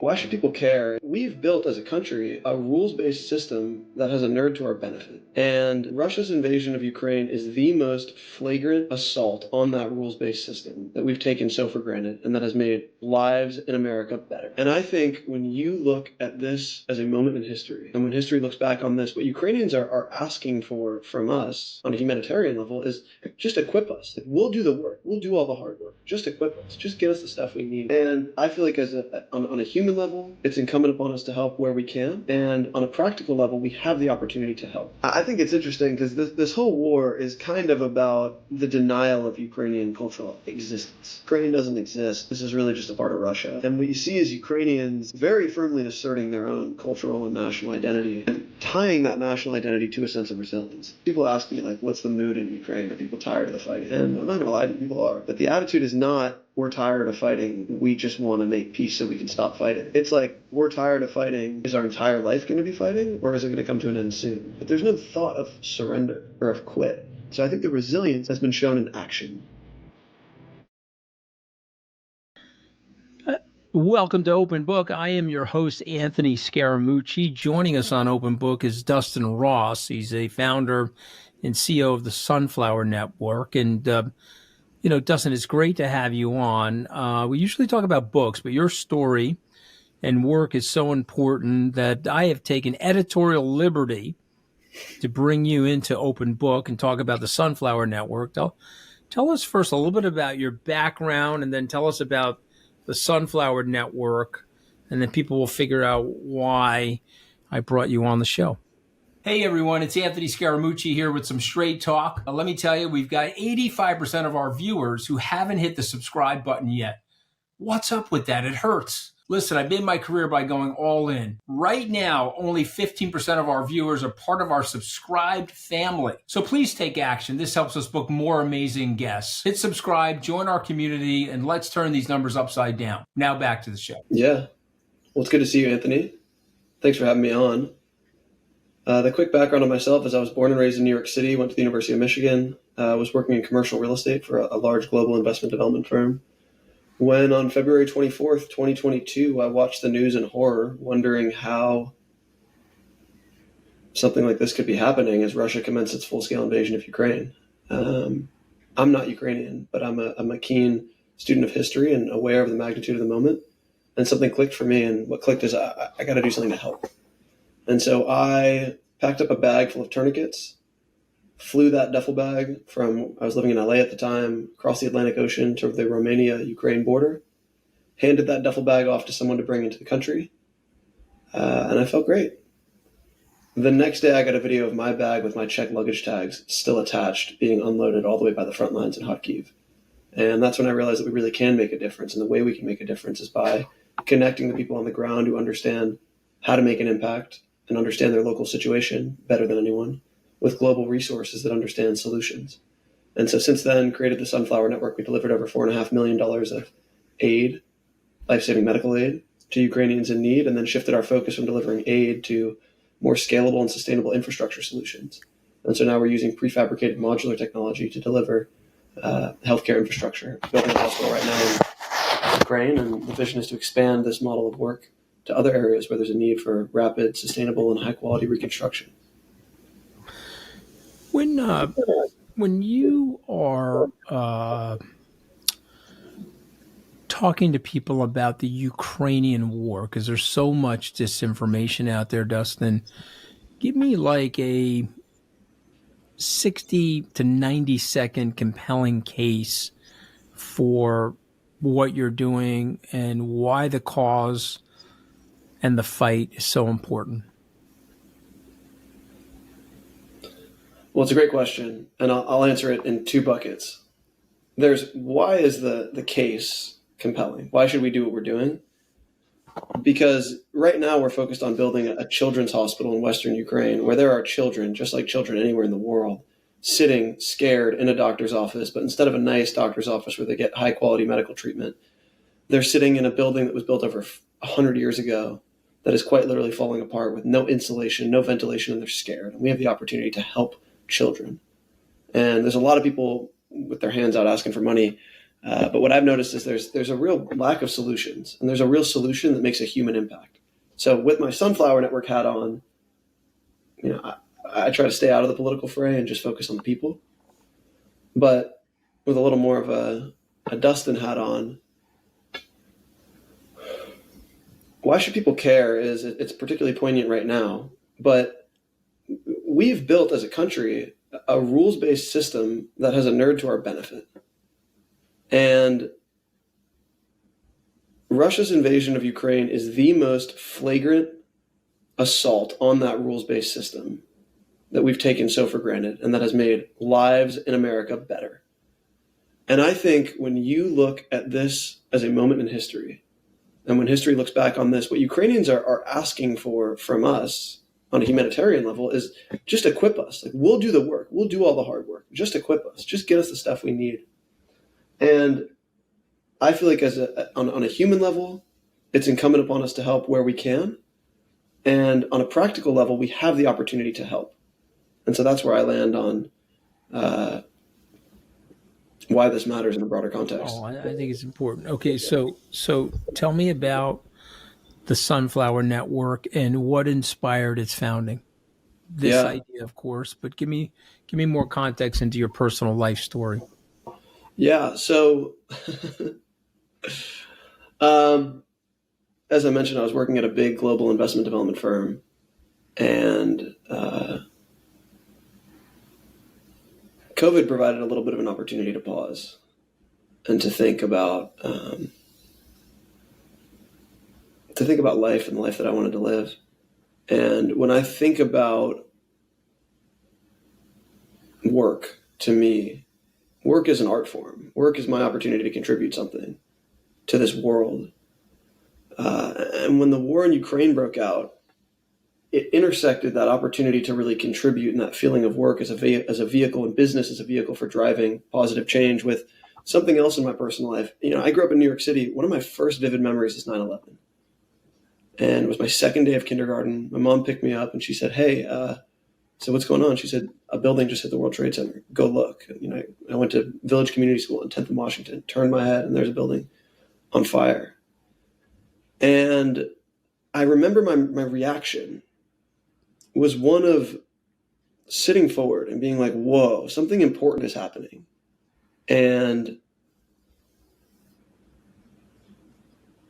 Why should people care? We've built as a country a rules-based system that has inured to our benefit. And Russia's invasion of Ukraine is the most flagrant assault on that rules-based system that we've taken so for granted and that has made lives in America better. And I think when you look at this as a moment in history, and when history looks back on this, what Ukrainians are asking for from us on a humanitarian level is just equip us. We'll do the work. We'll do all the hard work. Just equip us. Just give us the stuff we need. And I feel like on a human level, it's incumbent upon us to help where we can. And on a practical level, we have the opportunity to help. I think it's interesting because this whole war is kind of about the denial of Ukrainian cultural existence. Ukraine doesn't exist. This is really just a part of Russia. And what you see is Ukrainians very firmly asserting their own cultural and national identity and tying that national identity to a sense of resilience. People ask me, like, what's the mood in Ukraine? Are people tired of the fight? And I'm not going to lie, people are. But the attitude is not, we're tired of fighting, we just want to make peace so we can stop fighting. It's like, we're tired of fighting. Is our entire life going to be fighting? Or is it going to come to an end soon? But there's no thought of surrender or of quit. So I think the resilience has been shown in action. Welcome to Open Book. I am your host, Anthony Scaramucci. Joining us on Open Book is Dustin Ross. He's a founder and CEO of the Sunflower Network. And, Dustin, it's great to have you on. We usually talk about books, but your story and work is so important that I have taken editorial liberty to bring you into Open Book and talk about the Sunflower Network. Tell us first a little bit about your background, and then tell us about the Sunflower Network, and then people will figure out why I brought you on the show. Hey everyone, it's Anthony Scaramucci here with some straight talk. Let me tell you, we've got 85% of our viewers who haven't hit the subscribe button yet. What's up with that? It hurts. Listen, I made my career by going all in. Right now, only 15% of our viewers are part of our subscribed family. So please take action. This helps us book more amazing guests. Hit subscribe, join our community, and let's turn these numbers upside down. Now back to the show. Yeah. Well, it's good to see you, Anthony. Thanks for having me on. The quick background on myself is I was born and raised in New York City, went to the University of Michigan, was working in commercial real estate for a large global investment development firm. When on February 24th, 2022, I watched the news in horror, wondering how something like this could be happening as Russia commenced its full-scale invasion of Ukraine. I'm not Ukrainian, but I'm a keen student of history and aware of the magnitude of the moment. And something clicked for me, and what clicked is I got to do something to help. And so I packed up a bag full of tourniquets, flew that duffel bag I was living in LA at the time, across the Atlantic Ocean to the Romania-Ukraine border, handed that duffel bag off to someone to bring into the country, and I felt great. The next day I got a video of my bag with my checked luggage tags still attached, being unloaded all the way by the front lines in Kharkiv. And that's when I realized that we really can make a difference, and the way we can make a difference is by connecting the people on the ground who understand how to make an impact and understand their local situation better than anyone, with global resources that understand solutions. And so since then, created the Sunflower Network. We delivered over $4.5 million of aid, life-saving medical aid, to Ukrainians in need, and then shifted our focus from delivering aid to more scalable and sustainable infrastructure solutions. And so now we're using prefabricated modular technology to deliver healthcare infrastructure. Building a hospital right now in Ukraine, and the vision is to expand this model of work to other areas where there's a need for rapid, sustainable, and high-quality reconstruction. When you are talking to people about the Ukrainian war, because there's so much disinformation out there, Dustin, give me like a 60 to 90 second compelling case for what you're doing and why the cause and the fight is so important. Well, it's a great question, and I'll answer it in two buckets. There's why is the case compelling? Why should we do what we're doing? Because right now we're focused on building a children's hospital in Western Ukraine where there are children, just like children anywhere in the world, sitting scared in a doctor's office, but instead of a nice doctor's office where they get high quality medical treatment, they're sitting in a building that was built over 100 years ago that is quite literally falling apart with no insulation, no ventilation, and they're scared. And we have the opportunity to help children. And there's a lot of people with their hands out asking for money But what I've noticed is there's a real lack of solutions, and there's a real solution that makes a human impact. So with my Sunflower Network hat on, I try to stay out of the political fray and just focus on the people. But with a little more of a Dustin hat on, why should people care is it's particularly poignant right now. But we've built as a country a rules-based system that has inured to our benefit. And Russia's invasion of Ukraine is the most flagrant assault on that rules-based system that we've taken so for granted, and that has made lives in America better. And I think when you look at this as a moment in history, and when history looks back on this, what Ukrainians are asking for from us on a humanitarian level is just equip us. Like, we'll do the work. We'll do all the hard work. Just equip us. Just get us the stuff we need. And I feel like on a human level, it's incumbent upon us to help where we can. And on a practical level, we have the opportunity to help. And so that's where I land on why this matters in a broader context. Oh, I think it's important. Okay, so tell me about the Sunflower Network and what inspired its founding. This idea, of course, but give me more context into your personal life story. Yeah. So, as I mentioned, I was working at a big global investment development firm, and COVID provided a little bit of an opportunity to pause and to think about life and the life that I wanted to live. And when I think about work, to me, work is an art form. Work is my opportunity to contribute something to this world. And when the war in Ukraine broke out, it intersected that opportunity to really contribute, and that feeling of work as a vehicle, and business as a vehicle for driving positive change, with something else in my personal life. I grew up in New York City. One of my first vivid memories is 9/11. And it was my second day of kindergarten. My mom picked me up and she said, "Hey," so what's going on? She said, "A building just hit the World Trade Center. Go look." I went to Village Community School on 10th and Washington, turned my head, and there's a building on fire. And I remember my reaction was one of sitting forward and being like, whoa, something important is happening. And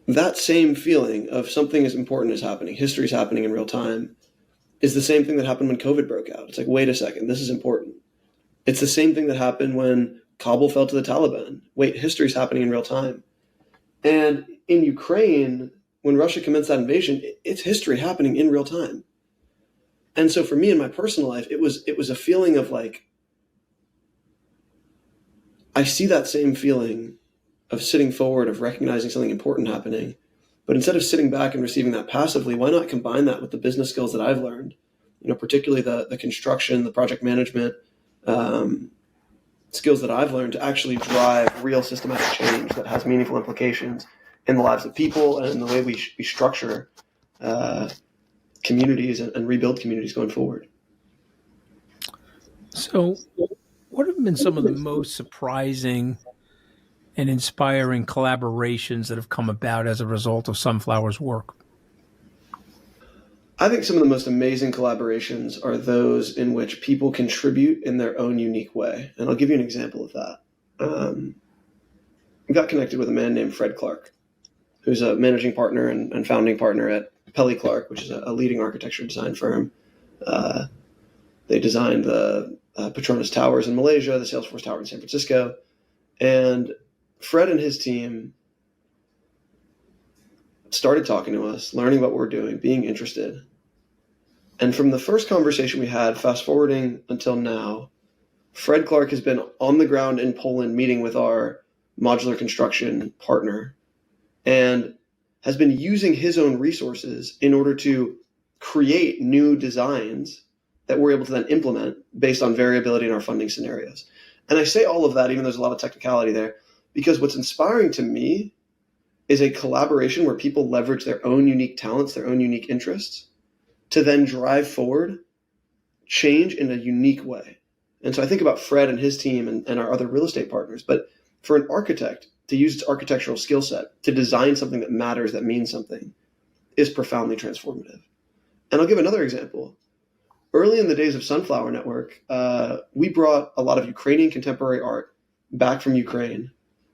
that same feeling of something as important is happening, history is happening in real time, is the same thing that happened when COVID broke out. It's like, wait a second, this is important. It's the same thing that happened when Kabul fell to the Taliban. Wait, history is happening in real time. And in Ukraine, when Russia commenced that invasion, it's history happening in real time. And so for me in my personal life, it was a feeling of like, I see that same feeling of sitting forward, of recognizing something important happening. But instead of sitting back and receiving that passively, why not combine that with the business skills that I've learned? Particularly the construction, the project management skills that I've learned to actually drive real systematic change that has meaningful implications in the lives of people and in the way we structure communities and rebuild communities going forward. So, what have been some of the most surprising and inspiring collaborations that have come about as a result of Sunflower's work? I think some of the most amazing collaborations are those in which people contribute in their own unique way. And I'll give you an example of that. I got connected with a man named Fred Clark, who's a managing partner and founding partner at Pelly Clark, which is a leading architecture design firm. They designed the Petronas Towers in Malaysia, the Salesforce Tower in San Francisco. And Fred and his team started talking to us, learning what we're doing, being interested. And from the first conversation we had, fast forwarding until now, Fred Clark has been on the ground in Poland meeting with our modular construction partner and has been using his own resources in order to create new designs that we're able to then implement based on variability in our funding scenarios. And I say all of that, even though there's a lot of technicality there, because what's inspiring to me is a collaboration where people leverage their own unique talents, their own unique interests, to then drive forward change in a unique way. And so I think about Fred and his team and our other real estate partners, but For an architect to use its architectural skill set to design something that matters, that means something, is profoundly transformative. And I'll give another example. Early in the days of Sunflower Network, we brought a lot of Ukrainian contemporary art back from Ukraine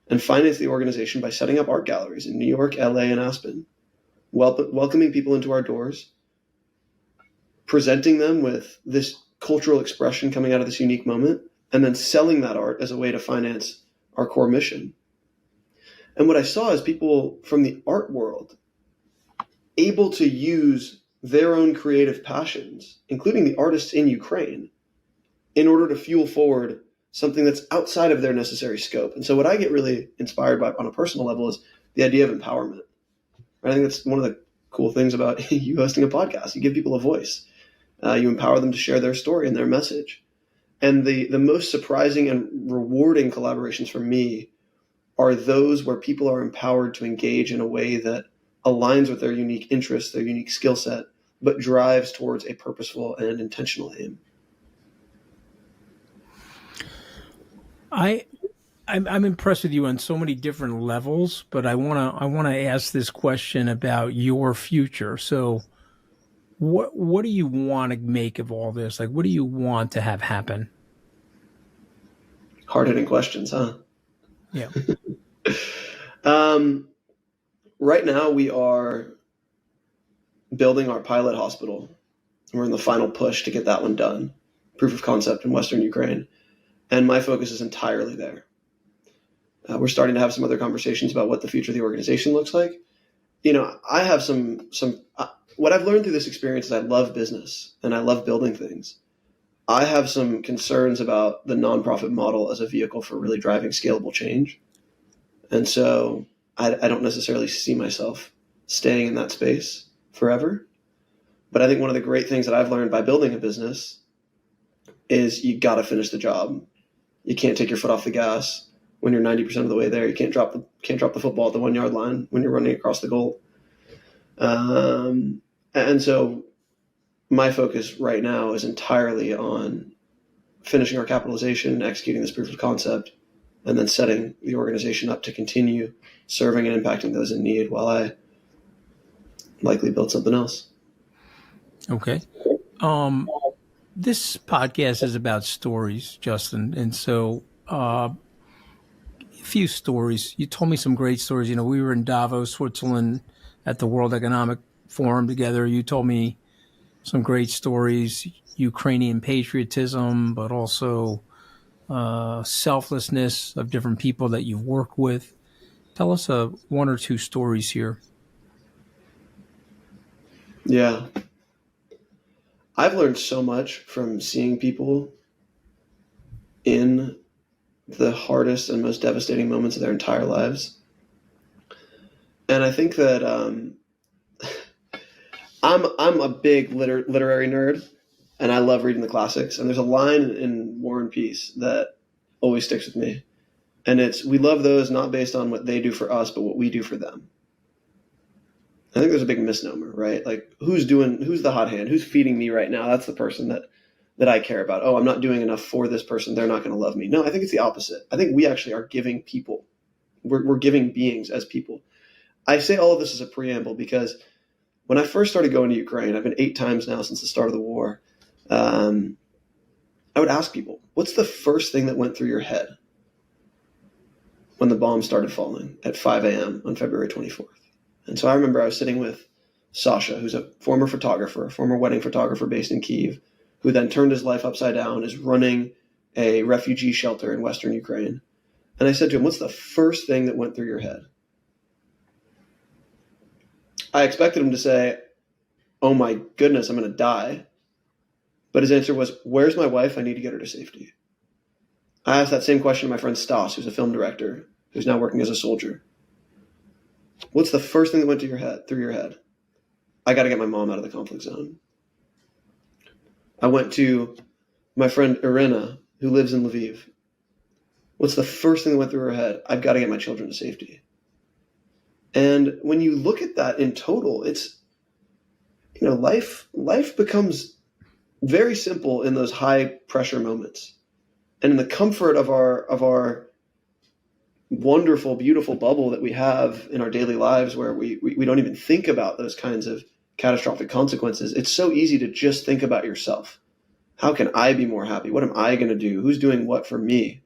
and financed the organization by setting up art galleries in New York, LA, and Aspen, welcoming people into our doors, presenting them with this cultural expression coming out of this unique moment, and then selling that art as a way to finance our core mission. And what I saw is people from the art world able to use their own creative passions, including the artists in Ukraine, in order to fuel forward something that's outside of their necessary scope. And so what I get really inspired by on a personal level is the idea of empowerment. I think that's one of the cool things about you hosting a podcast. You give people a voice. You empower them to share their story and their message. And the most surprising and rewarding collaborations for me are those where people are empowered to engage in a way that aligns with their unique interests, their unique skill set, but drives towards a purposeful and intentional aim. I'm impressed with you on so many different levels, but I wanna ask this question about your future. So, what do you want to make of all this? Like, what do you want to have happen? Hard-hitting questions, huh? Yeah. Right now, we are building our pilot hospital. We're in the final push to get that one done. Proof of concept in Western Ukraine. And my focus is entirely there. We're starting to have some other conversations about what the future of the organization looks like. I have what I've learned through this experience is I love business and I love building things. I have some concerns about the nonprofit model as a vehicle for really driving scalable change. And so I don't necessarily see myself staying in that space forever. But I think one of the great things that I've learned by building a business is you got to finish the job. You can't take your foot off the gas when you're 90% of the way there. You can't drop the football at the 1 yard line when you're running across the goal. And so my focus right now is entirely on finishing our capitalization, executing this proof of concept, and then setting the organization up to continue serving and impacting those in need while I likely build something else. Okay. This podcast is about stories, Justin. And so, a few stories. You told me some great stories. We were in Davos, Switzerland at the World Economic Forum together. You told me some great stories, Ukrainian patriotism, but also selflessness of different people that you've worked with. Tell us one or two stories here. Yeah. I've learned so much from seeing people in the hardest and most devastating moments of their entire lives. And I think that I'm a big literary nerd, and I love reading the classics. And there's a line in War and Peace that always sticks with me. And it's, we love those not based on what they do for us, but what we do for them. I think there's a big misnomer, right? Like, who's the hot hand? Who's feeding me right now? That's the person that I care about. Oh, I'm not doing enough for this person. They're not going to love me. No, I think it's the opposite. I think we actually are giving people. We're giving beings as people. I say all of this as a preamble because when I first started going to Ukraine, I've been 8 times now since the start of the war. I would ask people, what's the first thing that went through your head when the bombs started falling at 5 a.m. on February 24th? And so I remember I was sitting with Sasha, who's a former photographer, a former wedding photographer based in Kyiv, who then turned his life upside down, is running a refugee shelter in Western Ukraine. And I said to him, what's the first thing that went through your head? I expected him to say, oh my goodness, I'm going to die. But his answer was, where's my wife? I need to get her to safety. I asked that same question to my friend Stas, who's a film director, who's now working as a soldier. What's the first thing that went through your head? I got to get my mom out of the conflict zone. I went to my friend Irina, who lives in Lviv. What's the first thing that went through her head? I've got to get my children to safety. And when you look at that in total, it's, life becomes very simple in those high pressure moments. And in the comfort of our wonderful, beautiful bubble that we have in our daily lives where we don't even think about those kinds of catastrophic consequences. It's so easy to just think about yourself. How can I be more happy? What am I going to do? Who's doing what for me?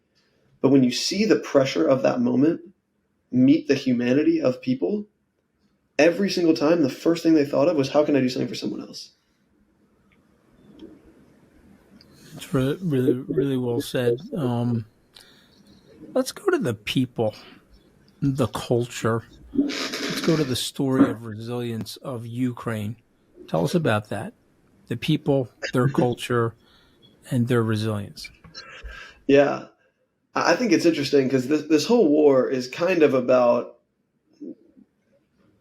But when you see the pressure of that moment meet the humanity of people, every single time the first thing they thought of was, how can I do something for someone else? It's really, really, really well said. Let's go to the people, the culture. Let's go to the story of resilience of Ukraine. Tell us about that. The people, their culture, and their resilience. Yeah, I think it's interesting because this whole war is kind of about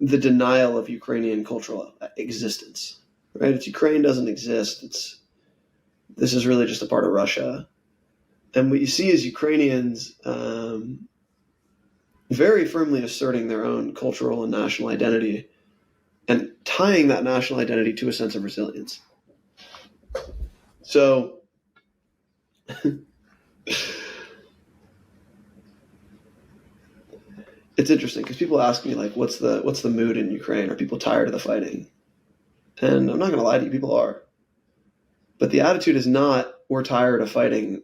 the denial of Ukrainian cultural existence, right? It's Ukraine doesn't exist. This is really just a part of Russia. And what you see is Ukrainians very firmly asserting their own cultural and national identity and tying that national identity to a sense of resilience. So it's interesting because people ask me, like, what's the mood in Ukraine? Are people tired of the fighting? And I'm not going to lie to you, people are. But the attitude is not, we're tired of fighting.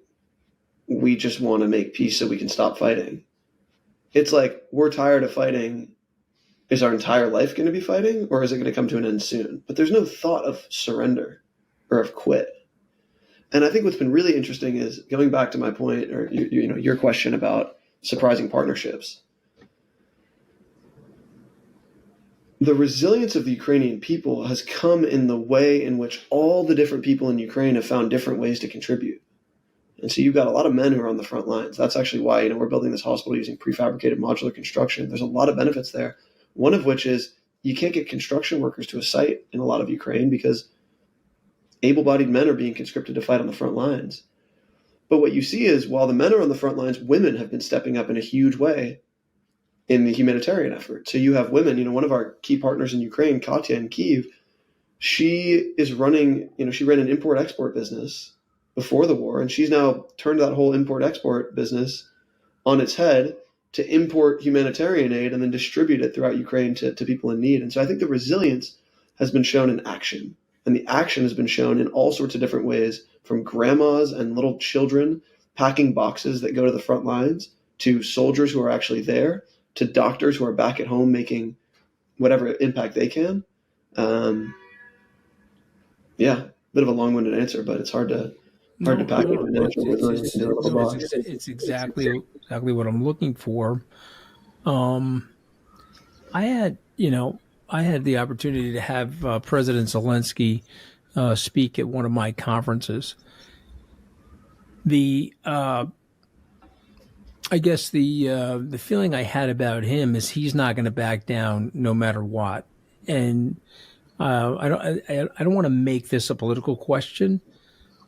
We just want to make peace so we can stop fighting. It's like, we're tired of fighting. Is our entire life going to be fighting, or is it going to come to an end soon? But there's no thought of surrender or of quit. And I think what's been really interesting is, going back to my point, or your question about surprising partnerships. The resilience of the Ukrainian people has come in the way in which all the different people in Ukraine have found different ways to contribute. And so you've got a lot of men who are on the front lines. That's actually why, we're building this hospital using prefabricated modular construction. There's a lot of benefits there. One of which is you can't get construction workers to a site in a lot of Ukraine because able-bodied men are being conscripted to fight on the front lines. But what you see is, while the men are on the front lines, women have been stepping up in a huge way in the humanitarian effort. So you have women, one of our key partners in Ukraine, Katya in Kyiv, she is running, she ran an import-export business before the war, and she's now turned that whole import-export business on its head to import humanitarian aid and then distribute it throughout Ukraine to people in need. And so I think the resilience has been shown in action. And the action has been shown in all sorts of different ways, from grandmas and little children packing boxes that go to the front lines, to soldiers who are actually there, to doctors who are back at home making whatever impact they can. Yeah, bit of a long-winded answer, but it's hard to pack it in a little box. It's exactly what I'm looking for. I had the opportunity to have President Zelensky speak at one of my conferences. I guess the feeling I had about him is he's not going to back down no matter what. And I don't want to make this a political question,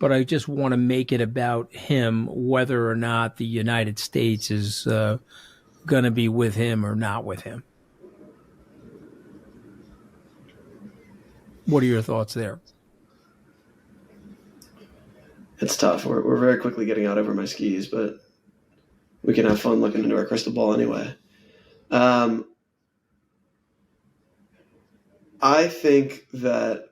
but I just want to make it about him, whether or not the United States is going to be with him or not with him. What are your thoughts there? It's tough. We're very quickly getting out over my skis, but we can have fun looking into our crystal ball anyway. I think that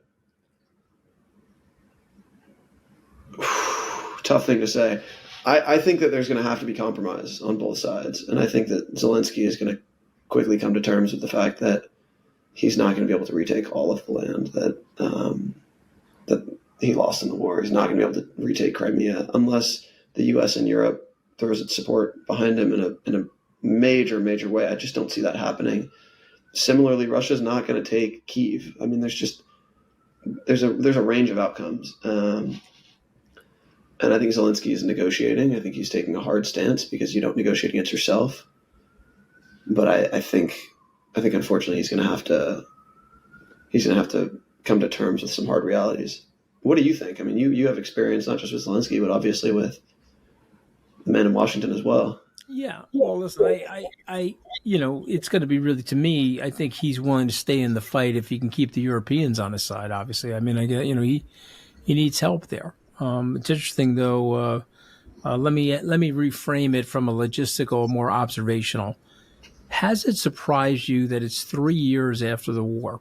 tough thing to say. I think that there's going to have to be compromise on both sides, and I think that Zelensky is going to quickly come to terms with the fact that he's not going to be able to retake all of the land that he lost in the war. He's not going to be able to retake Crimea unless the U.S. and Europe throws its support behind him in a major, major way. I just don't see that happening. Similarly, Russia's not going to take Kyiv. I mean, there's a range of outcomes, and I think Zelensky is negotiating. I think he's taking a hard stance because you don't negotiate against yourself. But I think unfortunately he's going to have to come to terms with some hard realities. What do you think? I mean, you have experience not just with Zelensky, but obviously with the man in Washington as well. Yeah. Well, listen, I it's going to be really, to me, I think he's willing to stay in the fight if he can keep the Europeans on his side, obviously. I mean, he needs help there. It's interesting, though, Let me reframe it from a logistical, more observational. Has it surprised you that it's 3 years after the war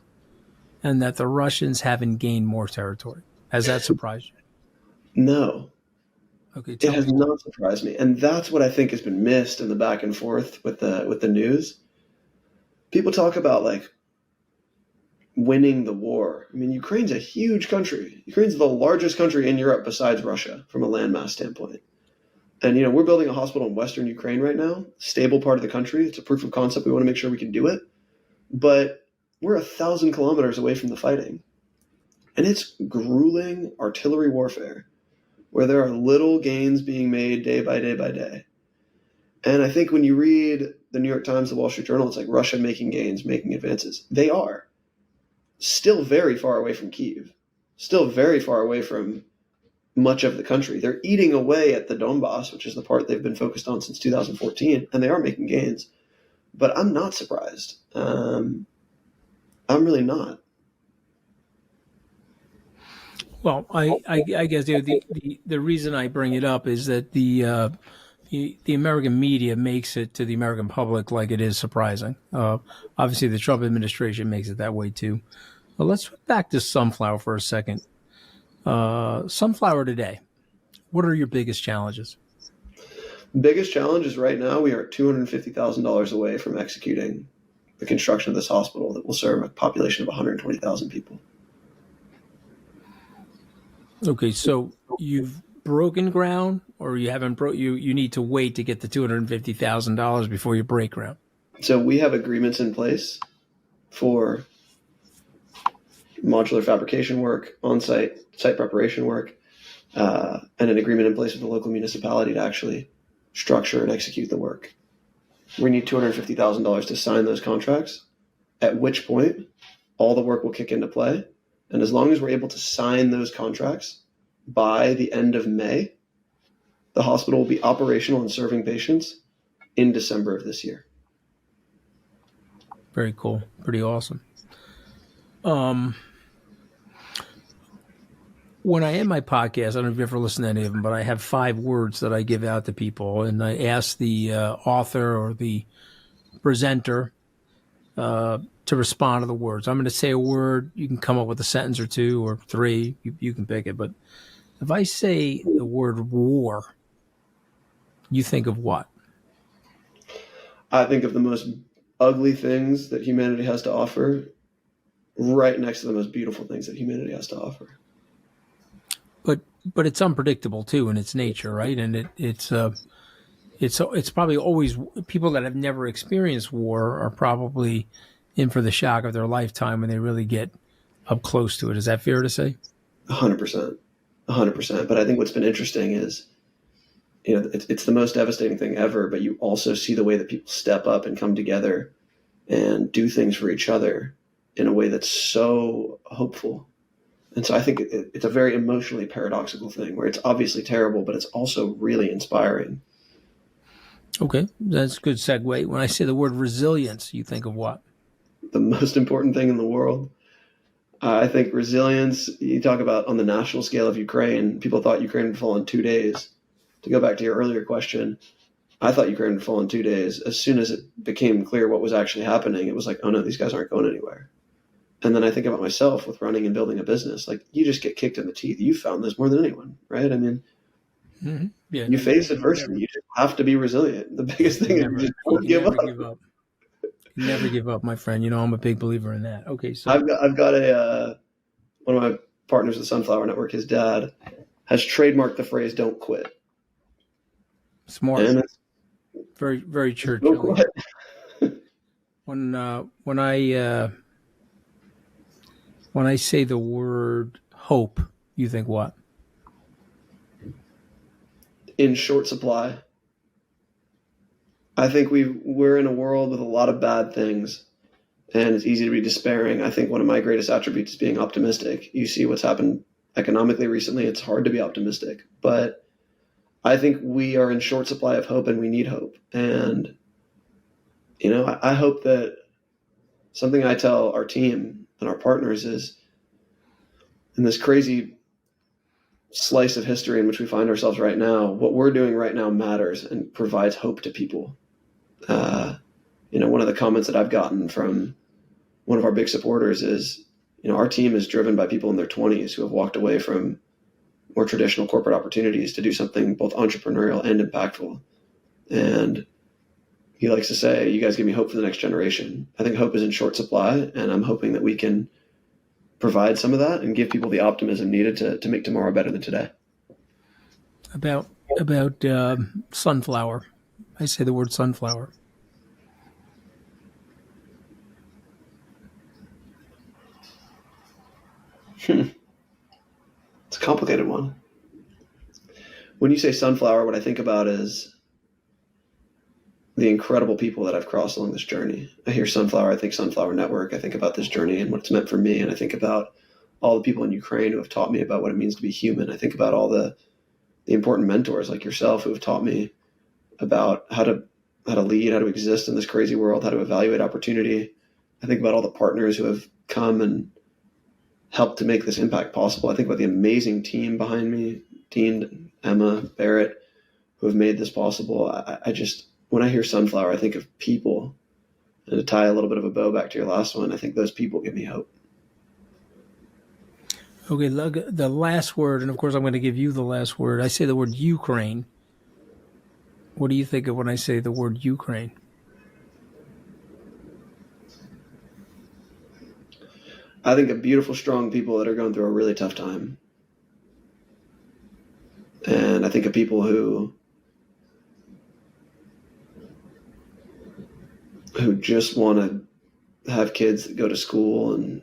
and that the Russians haven't gained more territory? Has that surprised you? No, Okay, it tell has me why. not surprised me, and that's what I think has been missed in the back and forth with the news. People talk about like winning the war. I mean, Ukraine's a huge country. Ukraine's the largest country in Europe besides Russia from a landmass standpoint. And we're building a hospital in Western Ukraine right now, stable part of the country. It's a proof of concept. We want to make sure we can do it, but we're 1,000 kilometers away from the fighting, and it's grueling artillery warfare where there are little gains being made day by day by day. And I think when you read the New York Times, the Wall Street Journal, it's like Russia making gains, making advances. They are still very far away from Kyiv, still very far away from much of the country. They're eating away at the Donbass, which is the part they've been focused on since 2014, and they are making gains. But I'm not surprised. I'm really not. Well, I guess the reason I bring it up is that the American media makes it to the American public like it is surprising. Obviously, the Trump administration makes it that way too. But let's go back to sunflower for a second. Sunflower today. What are your biggest challenges? Biggest challenge is right now we are $250,000 away from executing the construction of this hospital that will serve a population of 120,000 people. Okay, so you've broken ground, or you haven't broke. You need to wait to get the $250,000 before you break ground. So we have agreements in place for modular fabrication work, on-site site preparation work, and an agreement in place with the local municipality to actually structure and execute the work. We need $250,000 to sign those contracts, at which point all the work will kick into play. And as long as we're able to sign those contracts by the end of May, the hospital will be operational and serving patients in December of this year. Very cool. Pretty awesome. When I end my podcast, I don't know if you ever listen to any of them, but I have 5 words that I give out to people, and I ask the author or the presenter to respond to the words. I'm going to say a word. You can come up with a sentence or 2 or 3. You can pick it. But if I say the word war, you think of what? I think of the most ugly things that humanity has to offer right next to the most beautiful things that humanity has to offer. But it's unpredictable too in its nature, right? And it's probably always people that have never experienced war are probably in for the shock of their lifetime when they really get up close to it. Is that fair to say? 100%. 100%. But I think what's been interesting is, it's the most devastating thing ever, but you also see the way that people step up and come together and do things for each other in a way that's so hopeful. And so I think it's a very emotionally paradoxical thing where it's obviously terrible, but it's also really inspiring. Okay, that's a good segue. When I say the word resilience, you think of what? The most important thing in the world. I think resilience, you talk about on the national scale of Ukraine, people thought Ukraine would fall in 2 days. To go back to your earlier question, I thought Ukraine would fall in 2 days. As soon as it became clear what was actually happening, it was like, oh no, these guys aren't going anywhere. And then I think about myself with running and building a business. Like, you just get kicked in the teeth. You found this more than anyone, right? I mean, you face adversity. You just have to be resilient. The biggest thing is you just don't give up. You never give up, my friend. I'm a big believer in that. Okay, so I've got one of my partners at the Sunflower Network, his dad, has trademarked the phrase "don't quit." Smart. And it's very, very don't Churchill. quit. When I say the word hope, you think what? In short supply. I think we're in a world with a lot of bad things, and it's easy to be despairing. I think one of my greatest attributes is being optimistic. You see what's happened economically recently. It's hard to be optimistic, but I think we are in short supply of hope, and we need hope. And, I hope that something I tell our team and our partners is, in this crazy slice of history in which we find ourselves right now, what we're doing right now matters and provides hope to people. One of the comments that I've gotten from one of our big supporters is, our team is driven by people in their 20s who have walked away from more traditional corporate opportunities to do something both entrepreneurial and impactful. And he likes to say, you guys give me hope for the next generation. I think hope is in short supply, and I'm hoping that we can provide some of that and give people the optimism needed to make tomorrow better than today. About sunflower. I say the word sunflower. It's a complicated one. When you say sunflower, what I think about is the incredible people that I've crossed along this journey. I hear sunflower, I think Sunflower Network. I think about this journey and what it's meant for me. And I think about all the people in Ukraine who have taught me about what it means to be human. I think about all the important mentors like yourself who have taught me about how to lead, how to exist in this crazy world, how to evaluate opportunity. I think about all the partners who have come and helped to make this impact possible. I think about the amazing team behind me, Dean, Emma, Barrett, who have made this possible. I just, when I hear sunflower, I think of people. And to tie a little bit of a bow back to your last one, I think those people give me hope. Okay, the last word, and of course I'm going to give you the last word. I say the word Ukraine. What do you think of when I say the word Ukraine? I think of beautiful, strong people that are going through a really tough time. And I think of people who just want to have kids that go to school and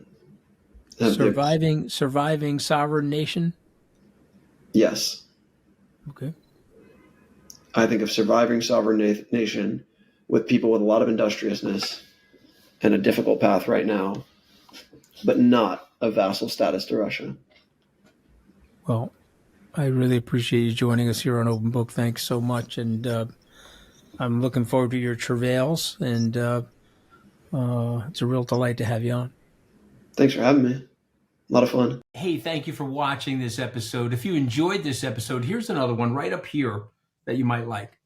have surviving sovereign nation. Yes. Okay. I think of surviving sovereign nation with people with a lot of industriousness and a difficult path right now, but not a vassal status to Russia. Well, I really appreciate you joining us here on Open Book. Thanks so much. And I'm looking forward to your travails, and it's a real delight to have you on. Thanks for having me. A lot of fun. Hey, thank you for watching this episode. If you enjoyed this episode, here's another one right up here that you might like.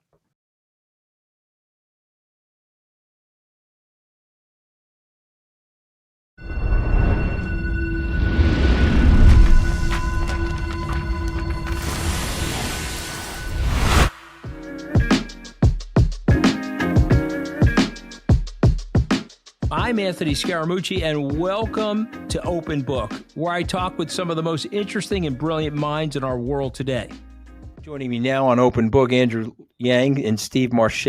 I'm Anthony Scaramucci, and welcome to Open Book, where I talk with some of the most interesting and brilliant minds in our world today. Joining me now on Open Book, Andrew Yang and Steve Marche.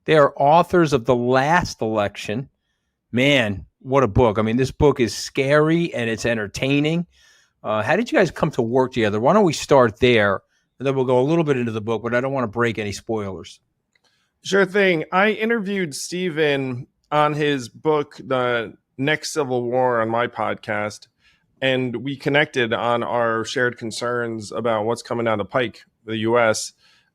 They are authors of The Last Election. Man, what a book. I mean, this book is scary and it's entertaining. How did you guys come to work together? Why don't we start there, and then we'll go a little bit into the book, but I don't want to break any spoilers. Sure thing. I interviewed Steven on his book, The Next Civil War, on my podcast, and we connected on our shared concerns about what's coming down the pike, the U.S.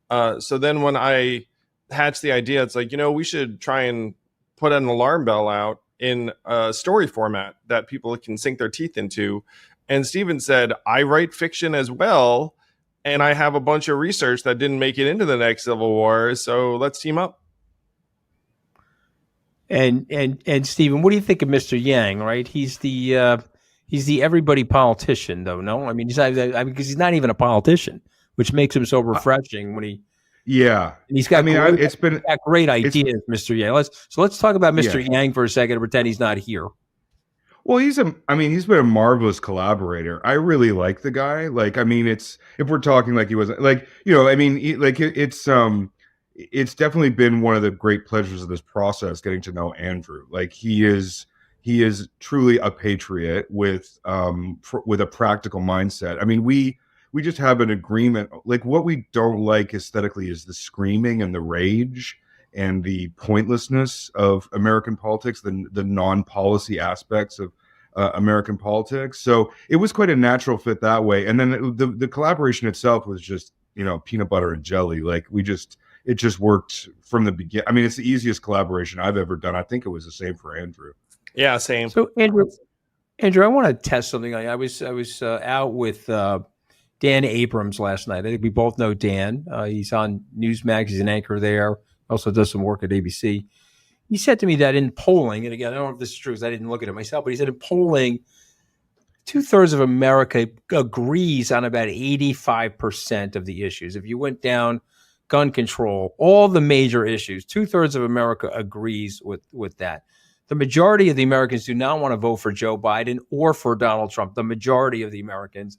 So then when I hatched the idea, it's like, we should try and put an alarm bell out in a story format that people can sink their teeth into. And Steven said, I write fiction as well, and I have a bunch of research that didn't make it into the next Civil War, so let's team up. And Stephen, what do you think of Mr. Yang? Right, he's the everybody politician, though. No, I mean because he's not even a politician, which makes him so refreshing when he. Yeah, and he's got. He's got great ideas, Mr. Yang. Let's talk about Mr. Yang for a second and pretend he's not here. Well, he's been a marvelous collaborator. I really like the guy. If we're talking like he was it's definitely been one of the great pleasures of this process, getting to know Andrew. He is truly a patriot with a practical mindset. I mean, we just have an agreement. What we don't like aesthetically is the screaming and the rage and the pointlessness of American politics, the non-policy aspects of American politics. So it was quite a natural fit that way. And then the collaboration itself was just, peanut butter and jelly. It just worked from the beginning. I mean, it's the easiest collaboration I've ever done. I think it was the same for Andrew. Yeah, same. So Andrew, I want to test something. I was out with Dan Abrams last night. I think we both know Dan. He's on Newsmax. He's an anchor there. Also does some work at ABC. He said to me that in polling, and again, I don't know if this is true because I didn't look at it myself, but he said in polling, 2/3 of America agrees on about 85% of the issues. If you went down gun control, all the major issues, 2/3 of America agrees with that. The majority of the Americans do not want to vote for Joe Biden or for Donald Trump, the majority of the Americans,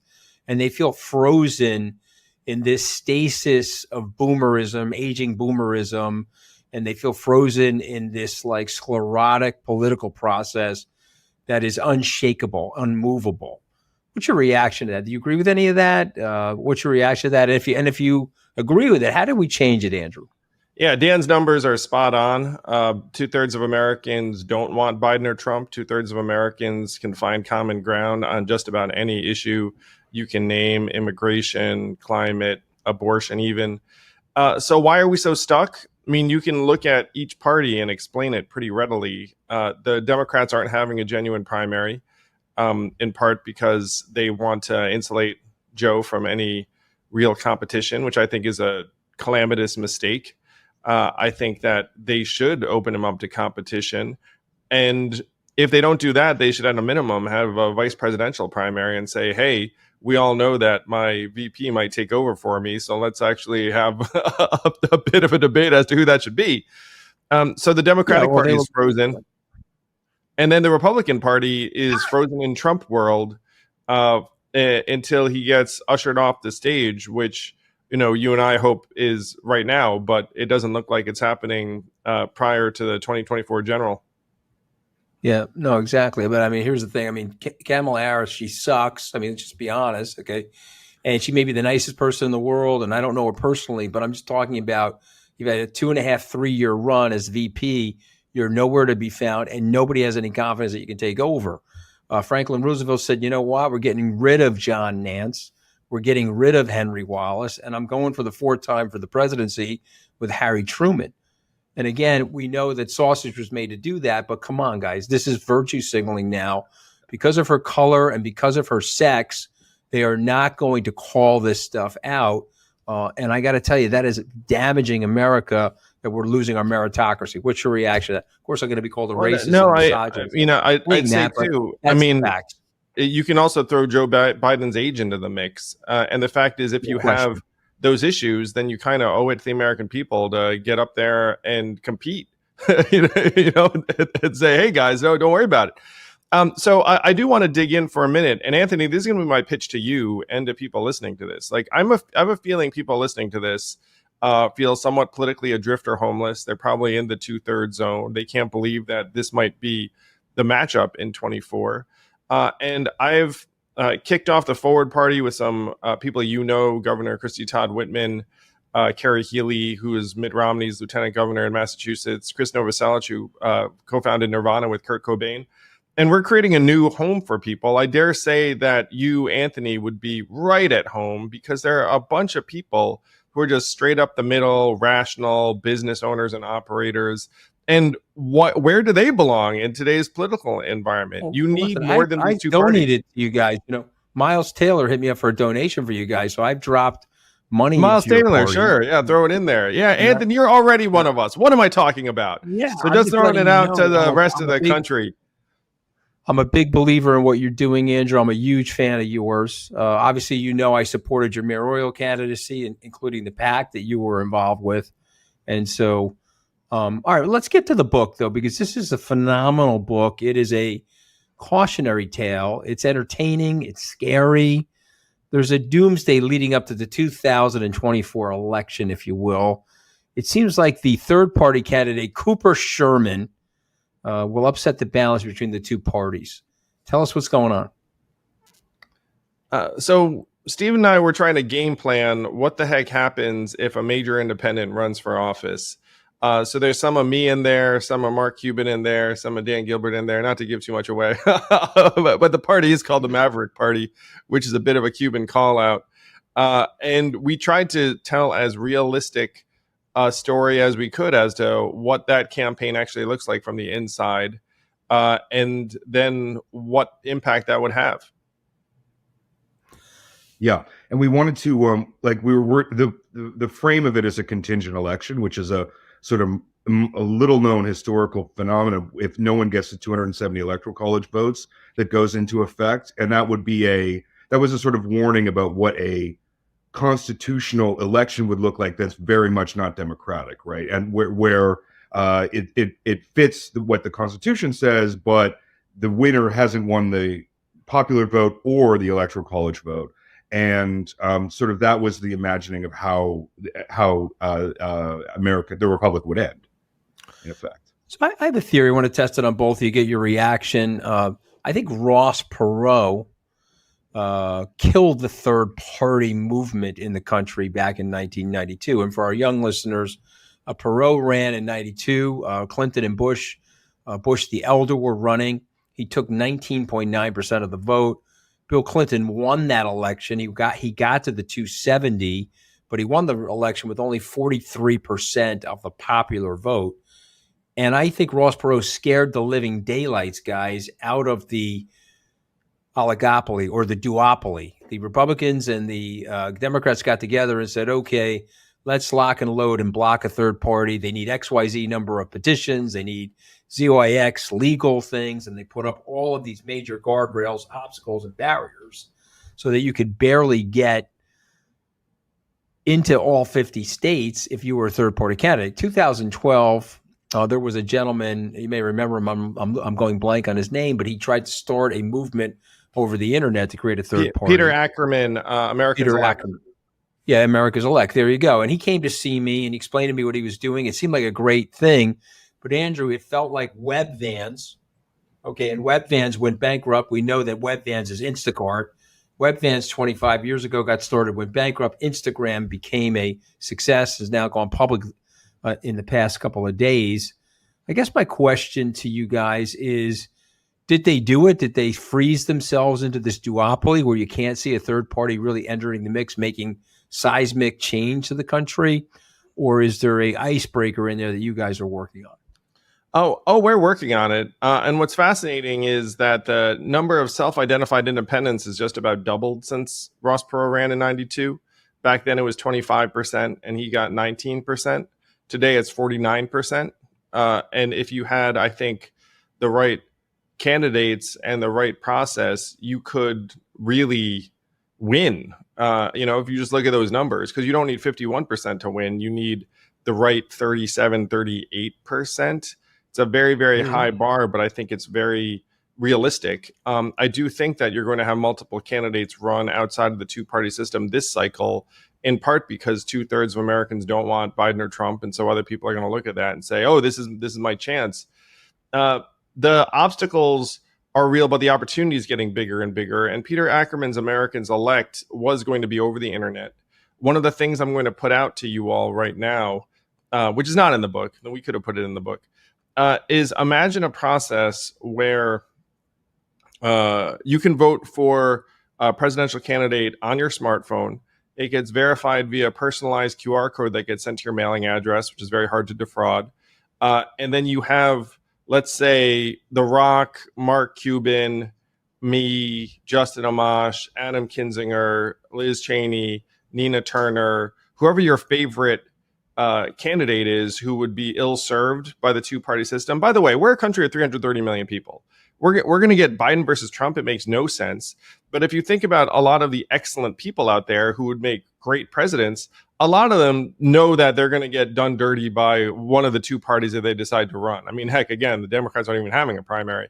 and they feel frozen in this stasis of boomerism, aging boomerism, and they feel frozen in this like sclerotic political process that is unshakable, unmovable. What's your reaction to that? Do you agree with any of that? What's your reaction to that? And if you agree with it, how do we change it, Andrew? Yeah, Dan's numbers are spot on. 2/3 of Americans don't want Biden or Trump. 2/3 of Americans can find common ground on just about any issue you can name: immigration, climate, abortion, even. So why are we so stuck? I mean, you can look at each party and explain it pretty readily. The Democrats aren't having a genuine primary, in part because they want to insulate Joe from any real competition, which I think is a calamitous mistake. I think that they should open him up to competition. And if they don't do that, they should at a minimum have a vice presidential primary and say, hey, we all know that my VP might take over for me, so let's actually have a bit of a debate as to who that should be. So the Democratic Party is frozen. And then the Republican Party is frozen in Trump world until he gets ushered off the stage, which, you know, you and I hope is right now, but it doesn't look like it's happening prior to the 2024 general. Yeah, no, exactly. But I mean, here's the thing. I mean, Kamala Harris, she sucks. I mean, just be honest, okay? And she may be the nicest person in the world, and I don't know her personally, but I'm just talking about you've had a 2.5, 3-year run as VP. You're nowhere to be found, and nobody has any confidence that you can take over. Franklin Roosevelt said, you know what? We're getting rid of John Nance. We're getting rid of Henry Wallace, and I'm going for the 4th time for the presidency with Harry Truman. And again, we know that sausage was made to do that, but come on, guys, this is virtue signaling now. Because of her color and because of her sex, they are not going to call this stuff out. And I got to tell you, that is damaging America, that we're losing our meritocracy. What's your reaction to that? Of course, I'm going to be called a racist. No, I'd say too. I mean, you can also throw Joe Biden's age into the mix. And the fact is, if you have those issues, then you kind of owe it to the American people to get up there and compete, and say, hey guys, no, don't worry about it. So I do want to dig in for a minute. And Anthony, this is going to be my pitch to you and to people listening to this. Like, I have a feeling people listening to this feel somewhat politically adrift or homeless. They're probably in the 2/3 zone. They can't believe that this might be the matchup in 24. And I've kicked off the Forward Party with some people Governor Christie Todd Whitman, Kerry Healy, who is Mitt Romney's lieutenant governor in Massachusetts, Chris Novoselic, who co-founded Nirvana with Kurt Cobain. And we're creating a new home for people. I dare say that you, Anthony, would be right at home, because there are a bunch of people who are just straight up the middle, rational business owners and operators. And where do they belong in today's political environment? You need more than these two parties. I donated to you guys. Miles Taylor hit me up for a donation for you guys, so I've dropped money. Miles Taylor, sure, yeah, throw it in there. Yeah, Anthony, you're already one of us. What am I talking about? Yeah, so just throwing it out to the rest of the country. I'm a big believer in what you're doing, Andrew. I'm a huge fan of yours. Obviously, I supported your mayoral candidacy, including the PAC that you were involved with. And so, all right, let's get to the book, though, because this is a phenomenal book. It is a cautionary tale. It's entertaining. It's scary. There's a doomsday leading up to the 2024 election, if you will. It seems like the third-party candidate, Cooper Sherman, will upset the balance between the two parties. Tell us what's going on. So Steve and I were trying to game plan what the heck happens if a major independent runs for office. So there's some of me in there, some of Mark Cuban in there, some of Dan Gilbert in there, not to give too much away. but the party is called the Maverick Party, which is a bit of a Cuban call out. And we tried to tell as realistic story as we could as to what that campaign actually looks like from the inside, and then what impact that would have. Yeah, and we wanted to the frame of it as a contingent election, which is a sort of a little known historical phenomenon. If no one gets the 270 electoral college votes, that goes into effect, and that was a sort of warning about what a constitutional election would look like. That's very much not democratic, right? And where it fits what the Constitution says, but the winner hasn't won the popular vote or the electoral college vote. And sort of that was the imagining of how America, the republic, would end, in effect. So I have a theory. I want to test it on both of you, get your reaction. I think Ross Perot killed the third party movement in the country back in 1992. And for our young listeners, Perot ran in 92. Clinton and Bush the elder were running. He took 19.9% of the vote. Bill Clinton won that election. He got to the 270, but he won the election with only 43% of the popular vote. And I think Ross Perot scared the living daylights, guys, out of the oligopoly or the duopoly. The Republicans and the Democrats got together and said, okay, let's lock and load and block a third party. They need XYZ number of petitions. They need ZYX legal things. And they put up all of these major guardrails, obstacles, and barriers so that you could barely get into all 50 states if you were a third party candidate. 2012, there was a gentleman, you may remember him, I'm going blank on his name, but he tried to start a movement over the internet to create a third party. Peter Ackerman, America's Elect. Yeah, America's Elect. There you go. And he came to see me and he explained to me what he was doing. It seemed like a great thing. But Andrew, it felt like web vans. Okay, and web vans went bankrupt. We know that web vans is Instacart. Web vans 25 years ago got started, went bankrupt. Instagram became a success, has now gone public in the past couple of days. I guess my question to you guys is, did they do it? Did they freeze themselves into this duopoly where you can't see a third party really entering the mix, making seismic change to the country? Or is there a icebreaker in there that you guys are working on? Oh, we're working on it. And what's fascinating is that the number of self-identified independents has just about doubled since Ross Perot ran in 92. Back then it was 25% and he got 19%. Today it's 49%. And if you had, I think, the right candidates and the right process, you could really win. If you just look at those numbers, because you don't need 51% to win, you need the right 37, 38%. It's a very, very high bar, but I think it's very realistic. I do think that you're going to have multiple candidates run outside of the two-party system this cycle, in part because 2/3 of Americans don't want Biden or Trump, and so other people are going to look at that and say, "Oh, this is my chance." The obstacles are real, but the opportunity is getting bigger and bigger. And Peter Ackerman's Americans Elect was going to be over the internet. One of the things I'm going to put out to you all right now, which is not in the book, we could have put it in the book, is imagine a process where you can vote for a presidential candidate on your smartphone. It gets verified via a personalized QR code that gets sent to your mailing address, which is very hard to defraud. And then you have, let's say, The Rock, Mark Cuban, me, Justin Amash, Adam Kinzinger, Liz Cheney, Nina Turner, whoever your favorite candidate is who would be ill-served by the two-party system. By the way, we're a country of 330 million people. We're going to get Biden versus Trump. It makes no sense. But if you think about a lot of the excellent people out there who would make great presidents, a lot of them know that they're going to get done dirty by one of the two parties that they decide to run. I mean, heck, again, the Democrats aren't even having a primary.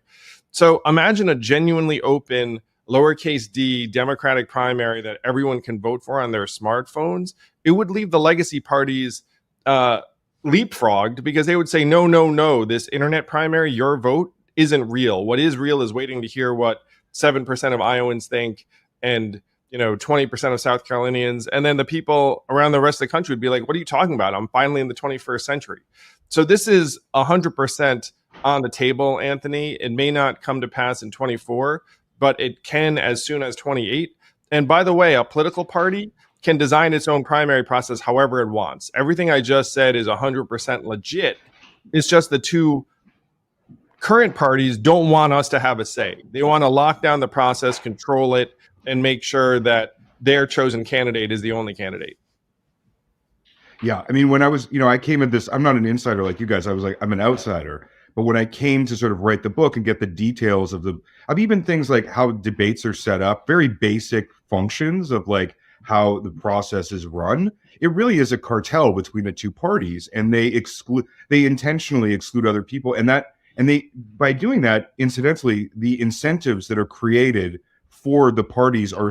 So imagine a genuinely open, lowercase d Democratic primary that everyone can vote for on their smartphones. It would leave the legacy parties leapfrogged, because they would say, no, this internet primary, your vote isn't real. What is real is waiting to hear what 7% of Iowans think and 20% of South Carolinians. And then the people around the rest of the country would be like, what are you talking about? I'm finally in the 21st century. So this is 100% on the table, Anthony. It may not come to pass in 24, but it can as soon as 28. And by the way, a political party can design its own primary process however it wants. Everything I just said is 100% legit. It's just the two current parties don't want us to have a say. They want to lock down the process, control it, and make sure that their chosen candidate is the only candidate. Yeah, I mean, when I was, I came at this, I'm not an insider like you guys. I was like, I'm an outsider. But when I came to sort of write the book and get the details of even things like how debates are set up, very basic functions of like how the process is run, it really is a cartel between the two parties, and they intentionally exclude other people, and they by doing that, incidentally, the incentives that are created for the parties are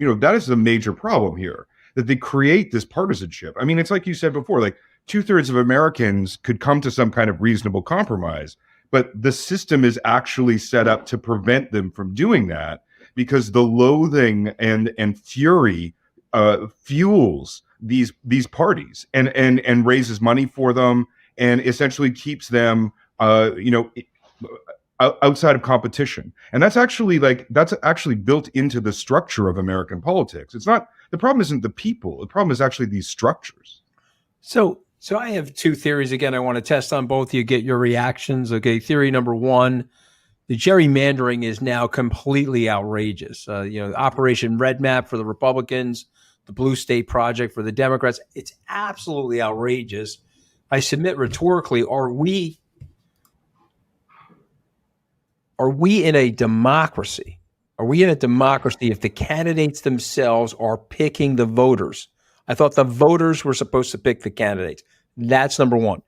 that is the major problem here, that they create this partisanship. I mean, it's like you said before, like 2/3 of Americans could come to some kind of reasonable compromise, but the system is actually set up to prevent them from doing that, because the loathing and fury fuels these parties and raises money for them, and essentially keeps them outside of competition. And that's actually built into the structure of American politics. It's not, the problem isn't the people, the problem is actually these structures. So I have two theories. Again, I want to test on both of you, get your reactions. Okay, theory number one, the gerrymandering is now completely outrageous. Operation Red Map for the Republicans, the Blue State Project for the Democrats. It's absolutely outrageous. I submit rhetorically, are we in a democracy? Are we in a democracy if the candidates themselves are picking the voters? I thought the voters were supposed to pick the candidates. That's number one.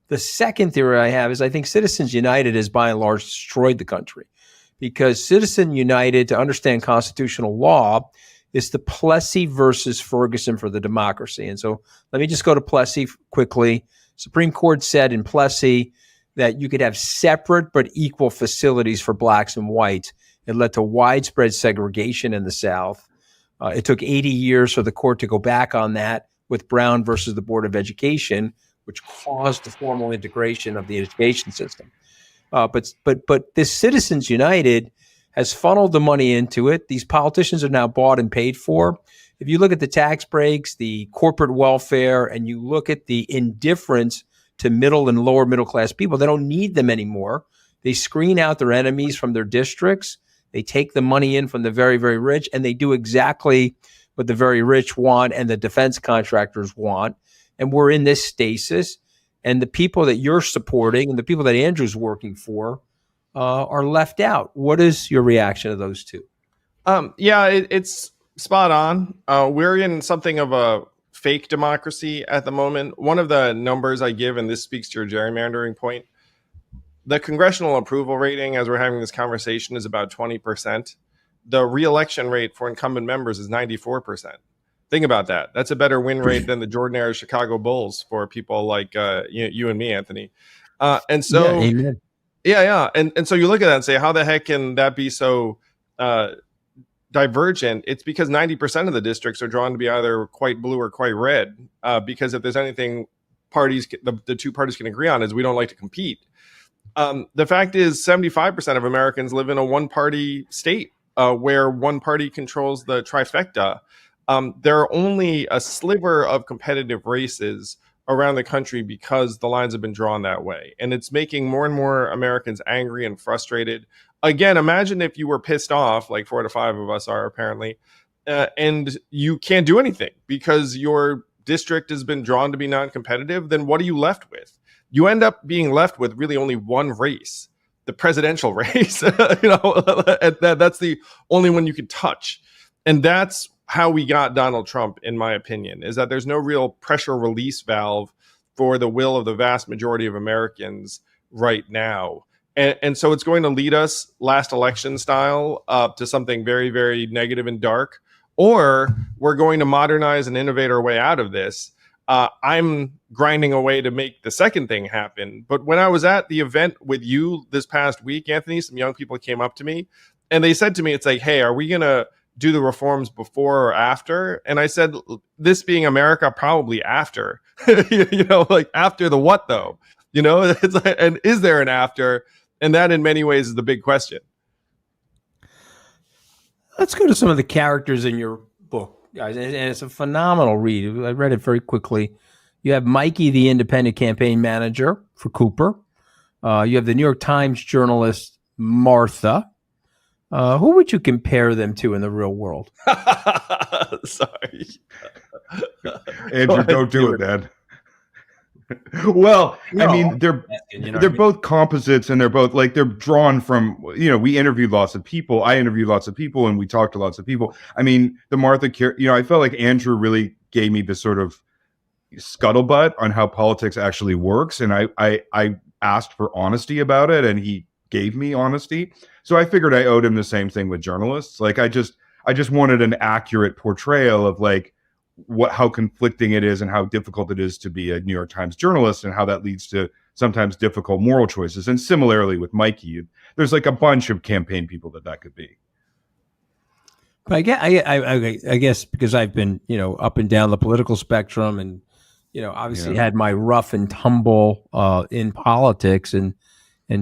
The second theory I have is I think Citizens United has by and large destroyed the country, because Citizen United, to understand constitutional law, is the Plessy versus Ferguson for the democracy. And so let me just go to Plessy quickly. Supreme Court said in Plessy that you could have separate but equal facilities for blacks and whites. It led to widespread segregation in the South. It took 80 years for the court to go back on that with Brown versus the Board of Education, which caused the formal integration of the education system. But this Citizens United has funneled the money into it. These politicians are now bought and paid for. If you look at the tax breaks, the corporate welfare, and you look at the indifference to middle and lower middle class people, they don't need them anymore. They screen out their enemies from their districts. They take the money in from the very, very rich, and they do exactly what the very rich want and the defense contractors want. And we're in this stasis, and the people that you're supporting and the people that Andrew's working for are left out. What is your reaction to those two? It's spot on. We're in something of a fake democracy at the moment. One of the numbers I give, and this speaks to your gerrymandering point, the congressional approval rating as we're having this conversation is about 20%. The re-election rate for incumbent members is 94%. Think about that. That's a better win rate than the Jordan-era Chicago Bulls for people like you and me, Anthony. And so, And so you look at that and say, how the heck can that be so divergent? It's because 90% of the districts are drawn to be either quite blue or quite red. Because if there's anything the two parties can agree on is we don't like to compete. The fact is 75% of Americans live in a one-party state where one party controls the trifecta. There are only a sliver of competitive races around the country because the lines have been drawn that way. And it's making more and more Americans angry and frustrated. Again, imagine if you were pissed off, like 4 to 5 of us are apparently, and you can't do anything because your district has been drawn to be non-competitive. Then what are you left with? You end up being left with really only one race, the presidential race. That's the only one you can touch. And that's how we got Donald Trump, in my opinion, is that there's no real pressure release valve for the will of the vast majority of Americans right now. And so it's going to lead us last election style to something very, very negative and dark, or we're going to modernize and innovate our way out of this. I'm grinding away to make the second thing happen. But when I was at the event with you this past week, Anthony, some young people came up to me and they said to me, it's like, hey, are we going to do the reforms before or after? And I said, this being America, probably after. Like after the what though? It's like, and is there an after? And that in many ways is the big question. Let's go to some of the characters in your book, guys. And it's a phenomenal read. I read it very quickly. You have Mikey, the independent campaign manager for Cooper. You have the New York Times journalist, Martha. Who would you compare them to in the real world? Sorry. Andrew, don't do it, man. Well, I mean, they're both composites, and they're both like they're drawn from. We interviewed lots of people. I interviewed lots of people, and we talked to lots of people. I mean, the Martha, I felt like Andrew really gave me this sort of scuttlebutt on how politics actually works, and I asked for honesty about it, and he gave me honesty. So I figured I owed him the same thing with journalists. Like I just wanted an accurate portrayal of like how conflicting it is and how difficult it is to be a New York Times journalist and how that leads to sometimes difficult moral choices. And similarly with Mikey, there's like a bunch of campaign people that could be. But I guess because I've been, up and down the political spectrum and, obviously had my rough and tumble in politics and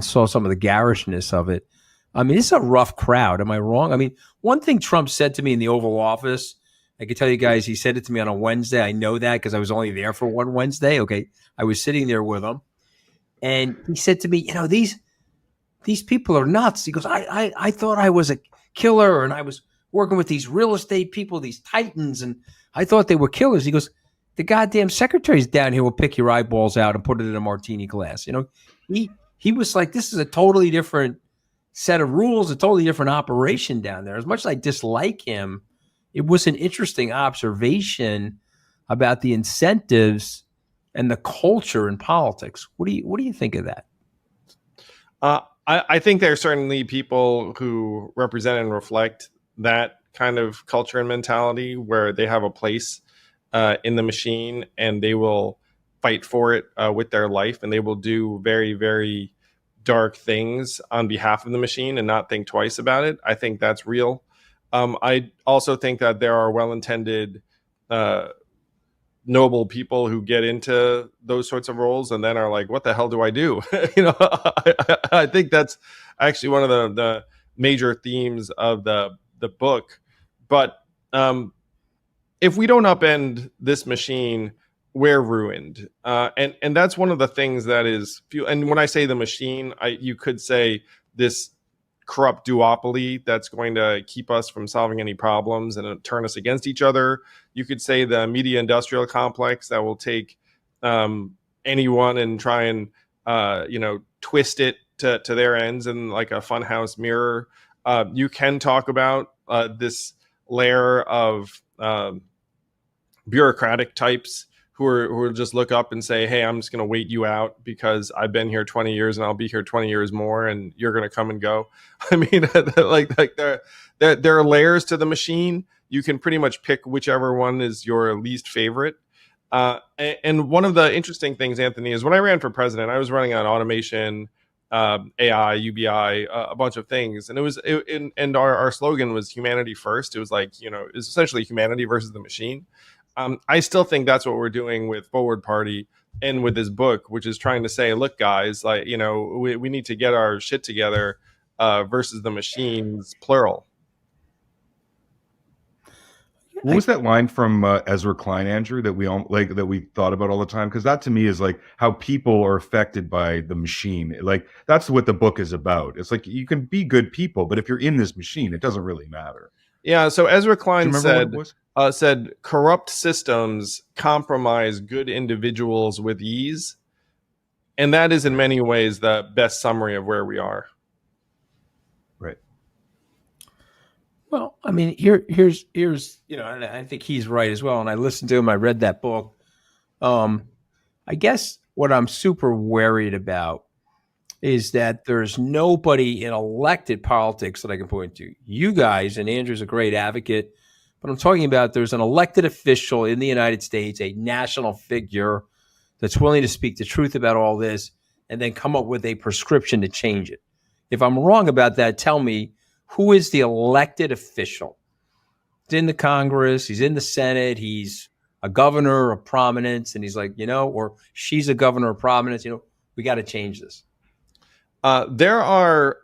saw some of the garishness of it. I mean, it's a rough crowd. Am I wrong? I mean, one thing Trump said to me in the Oval Office, I can tell you guys, he said it to me on a Wednesday. I know that because I was only there for one Wednesday. Okay. I was sitting there with him. And he said to me, these people are nuts. He goes, I thought I was a killer and I was working with these real estate people, these titans, and I thought they were killers. He goes, the goddamn secretaries down here will pick your eyeballs out and put it in a martini glass. He was like, this is a totally different set of rules, a totally different operation down there. As much as I dislike him, it was an interesting observation about the incentives and the culture in politics. What do you think of that? I think there are certainly people who represent and reflect that kind of culture and mentality where they have a place in the machine and they will fight for it with their life, and they will do very, very dark things on behalf of the machine and not think twice about it. I think that's real. I also think that there are well-intended, noble people who get into those sorts of roles and then are like, what the hell do I do? I think that's actually one of the major themes of the book. But if we don't upend this machine, we're ruined. And that's one of the things that is, and when I say the machine, you could say this corrupt duopoly that's going to keep us from solving any problems and turn us against each other. You could say the media industrial complex that will take anyone and try and twist it to their ends in like a funhouse mirror. You can talk about this layer of bureaucratic types who just look up and say, hey, I'm just going to wait you out because I've been here 20 years and I'll be here 20 years more and you're going to come and go. I mean, like there are layers to the machine. You can pretty much pick whichever one is your least favorite. And one of the interesting things, Anthony, is when I ran for president, I was running on automation, AI, UBI, a bunch of things. And and our slogan was humanity first. It was like, it's essentially humanity versus the machine. I still think that's what we're doing with Forward Party and with this book, which is trying to say, look, guys, like, we need to get our shit together versus the machines, plural. What was that line from Ezra Klein, Andrew, that we thought about all the time? Because that to me is like how people are affected by the machine. Like that's what the book is about. It's like you can be good people, but if you're in this machine, it doesn't really matter. Yeah. So Ezra Klein said corrupt systems compromise good individuals with ease, and that is in many ways the best summary of where we are. Right. Well, I mean, here's and I think he's right as well. And I listened to him. I read that book. I guess what I'm super worried about is that there's nobody in elected politics that I can point to. You guys, and Andrew's a great advocate, but I'm talking about there's an elected official in the United States, a national figure that's willing to speak the truth about all this and then come up with a prescription to change it. If I'm wrong about that, tell me, who is the elected official? He's in the Congress, he's in the Senate, he's a governor of prominence, and he's like, or she's a governor of prominence, we got to change this. There are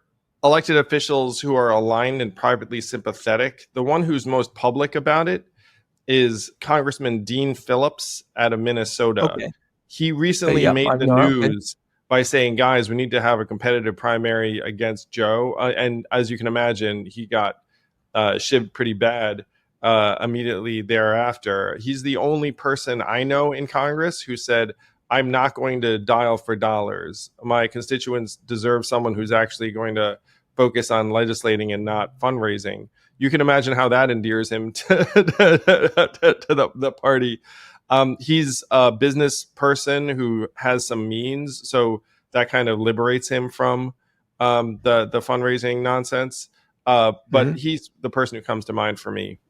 elected officials who are aligned and privately sympathetic. The one who's most public about it is Congressman Dean Phillips out of Minnesota. Okay. He recently made the news by saying, guys, we need to have a competitive primary against Joe. And as you can imagine, he got shivved pretty bad immediately thereafter. He's the only person I know in Congress who said, I'm not going to dial for dollars. My constituents deserve someone who's actually going to focus on legislating and not fundraising. You can imagine how that endears him to the party. He's a business person who has some means, so that kind of liberates him from the fundraising nonsense. But he's the person who comes to mind for me.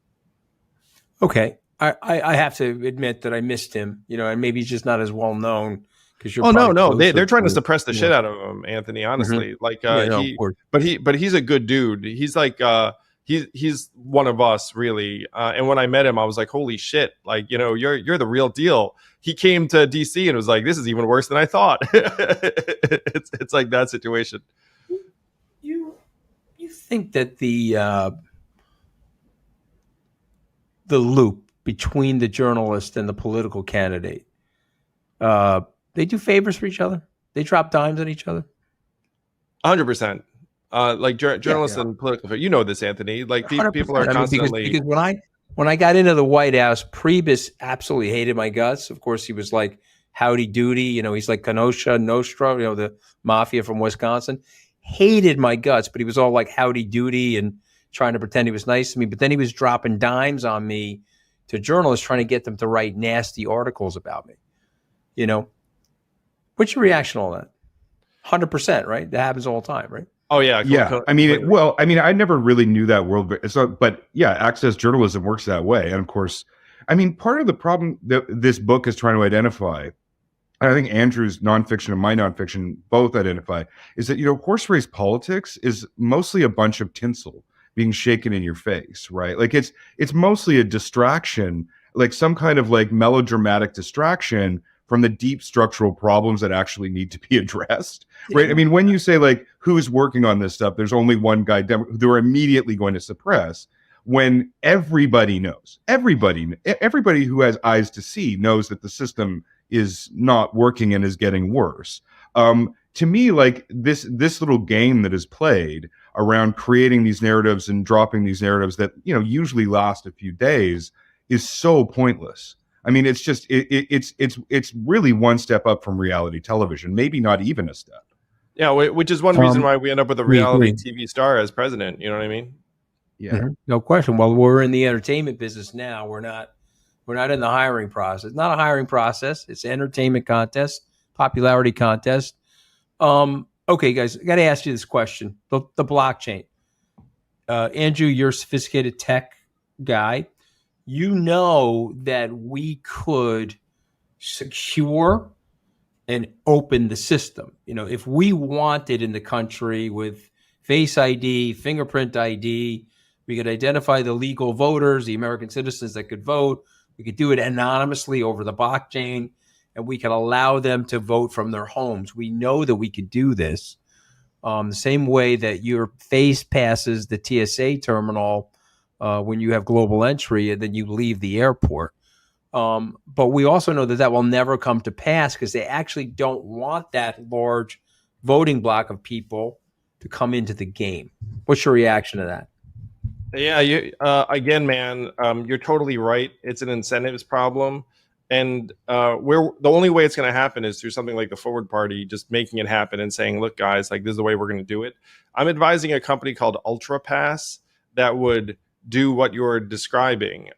Okay. I have to admit that I missed him, and maybe he's just not as well known because you're. Oh no, they're trying to suppress the shit out of him, Anthony. Honestly, but he's a good dude. He's like he's one of us, really. And when I met him, I was like, holy shit, like you're the real deal. He came to DC and was like, this is even worse than I thought. It's like that situation. You think that the loop between the journalist and the political candidate, they do favors for each other? They drop dimes on each other? 100%. Like journalists and political, this, Anthony. Like people are constantly. Because when I got into the White House, Priebus absolutely hated my guts. Of course, he was like howdy doody. He's like Kenosha Nostra, the mafia from Wisconsin. Hated my guts, but he was all like howdy doody and trying to pretend he was nice to me. But then he was dropping dimes on me to journalists, trying to get them to write nasty articles about me. What's your reaction to all that? 100%, right? That happens all the time, right? Oh yeah, yeah. I never really knew that world, but yeah, access journalism works that way. And of course, part of the problem that this book is trying to identify, and I think Andrew's nonfiction and my nonfiction both identify, is that horse race politics is mostly a bunch of tinsel being shaken in your face, right? Like it's mostly a distraction, like some kind of like melodramatic distraction from the deep structural problems that actually need to be addressed, right? When you say like, who's working on this stuff, there's only one guy they're immediately going to suppress, when everybody knows, everybody who has eyes to see knows that the system is not working and is getting worse. To me, like this little game that is played around creating these narratives and dropping these narratives that usually last a few days is so pointless. It's just it's really one step up from reality television, maybe not even a step. Yeah, which is one reason why we end up with a reality TV star as president. You know what I mean? Yeah, no question. Well, we're in the entertainment business now. We're not in the hiring process. Not a hiring process. It's an entertainment contest, popularity contest. Okay, guys, I got to ask you this question: the blockchain. Andrew, you're a sophisticated tech guy. That we could secure and open the system. If we wanted in the country with Face ID, fingerprint ID, we could identify the legal voters, the American citizens that could vote. We could do it anonymously over the blockchain, and we could allow them to vote from their homes. We know that we could do this the same way that your face passes the TSA terminal when you have global entry and then you leave the airport. But we also know that will never come to pass because they actually don't want that large voting block of people to come into the game. What's your reaction to that? Yeah, again, man, you're totally right. It's an incentives problem. And the only way it's going to happen is through something like the Forward Party, just making it happen and saying, look, guys, like this is the way we're going to do it. I'm advising a company called UltraPass that would do what you're describing.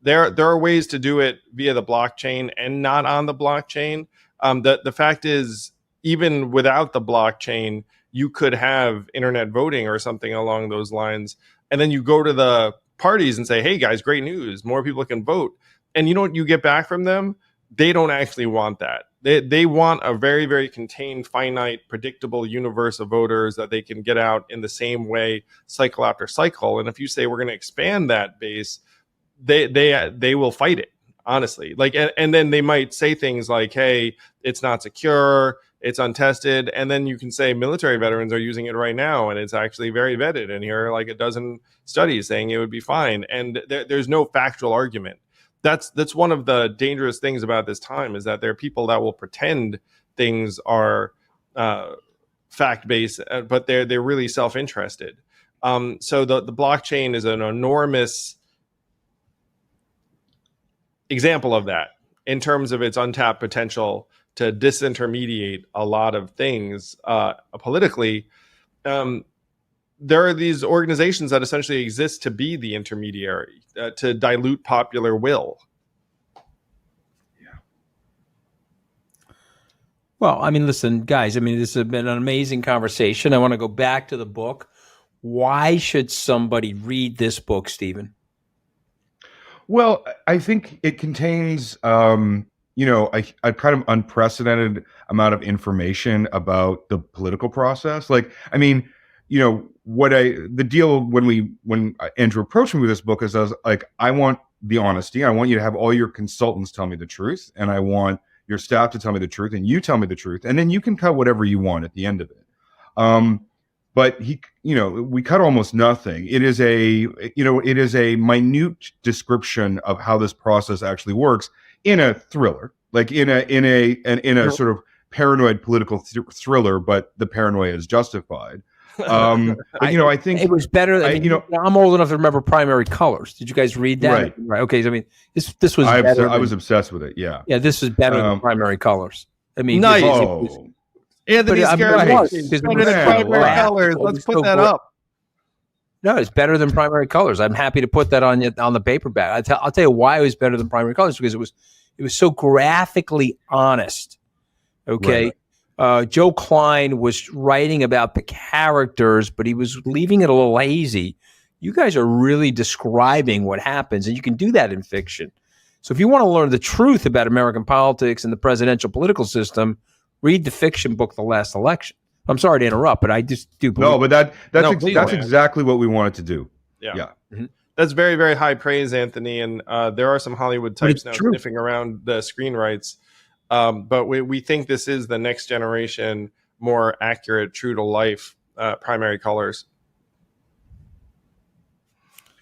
There are ways to do it via the blockchain and not on the blockchain. The fact is, even without the blockchain, you could have internet voting or something along those lines. And then you go to the parties and say, hey guys, great news. More people can vote. And you know what you get back from them? They don't actually want that. They want a very, very contained, finite, predictable universe of voters that they can get out in the same way, cycle after cycle. And if you say we're going to expand that base, they will fight it, honestly. Like, and then they might say things like, "Hey, it's not secure, it's untested," and then you can say military veterans are using it right now, and it's actually very vetted. And here are like a dozen studies saying it would be fine, and there's no factual argument. That's one of the dangerous things about this time is that there are people that will pretend things are fact based, but they're really self interested. So the blockchain is an enormous example of that in terms of its untapped potential to disintermediate a lot of things politically. There are these organizations that essentially exist to be the intermediary, to dilute popular will. Well, I mean, listen, guys, I mean, this has been an amazing conversation. I want to go back to the book. Why should somebody read this book, Stephen? Well, I think it contains, a kind of unprecedented amount of information about the political process. Like, I mean, the deal when Andrew approached me with this book is I was like, I want the honesty. I want you to have all your consultants tell me the truth, and I want your staff to tell me the truth, and you tell me the truth, and then you can cut whatever you want at the end of it. But we cut almost nothing. It is a minute description of how this process actually works in a thriller, like in a sort of paranoid political thriller, but the paranoia is justified. I think it was better. I'm old enough to remember Primary Colors. Did you guys read that? Right. Okay. I mean, this was better. I was obsessed with it. Yeah. Yeah. This was better than Primary Colors. I mean, nice. Anthony Scaramucci, Primary Colors. Let's put that up. No, it's better than Primary Colors. I'm happy to put that on the paperback. I'll tell you why it was better than Primary Colors, because it was so graphically honest. Okay. Right. Joe Klein was writing about the characters, but he was leaving it a little hazy. You guys are really describing what happens, and you can do that in fiction. So if you want to learn the truth about American politics and the presidential political system, read the fiction book, The Last Election. I'm sorry to interrupt, but I just do believe. No, but that's exactly what we wanted to do. Yeah. Mm-hmm. That's very, very high praise, Anthony. And there are some Hollywood types now sniffing around the screen rights. But we think this is the next generation, more accurate, true to life Primary Colors.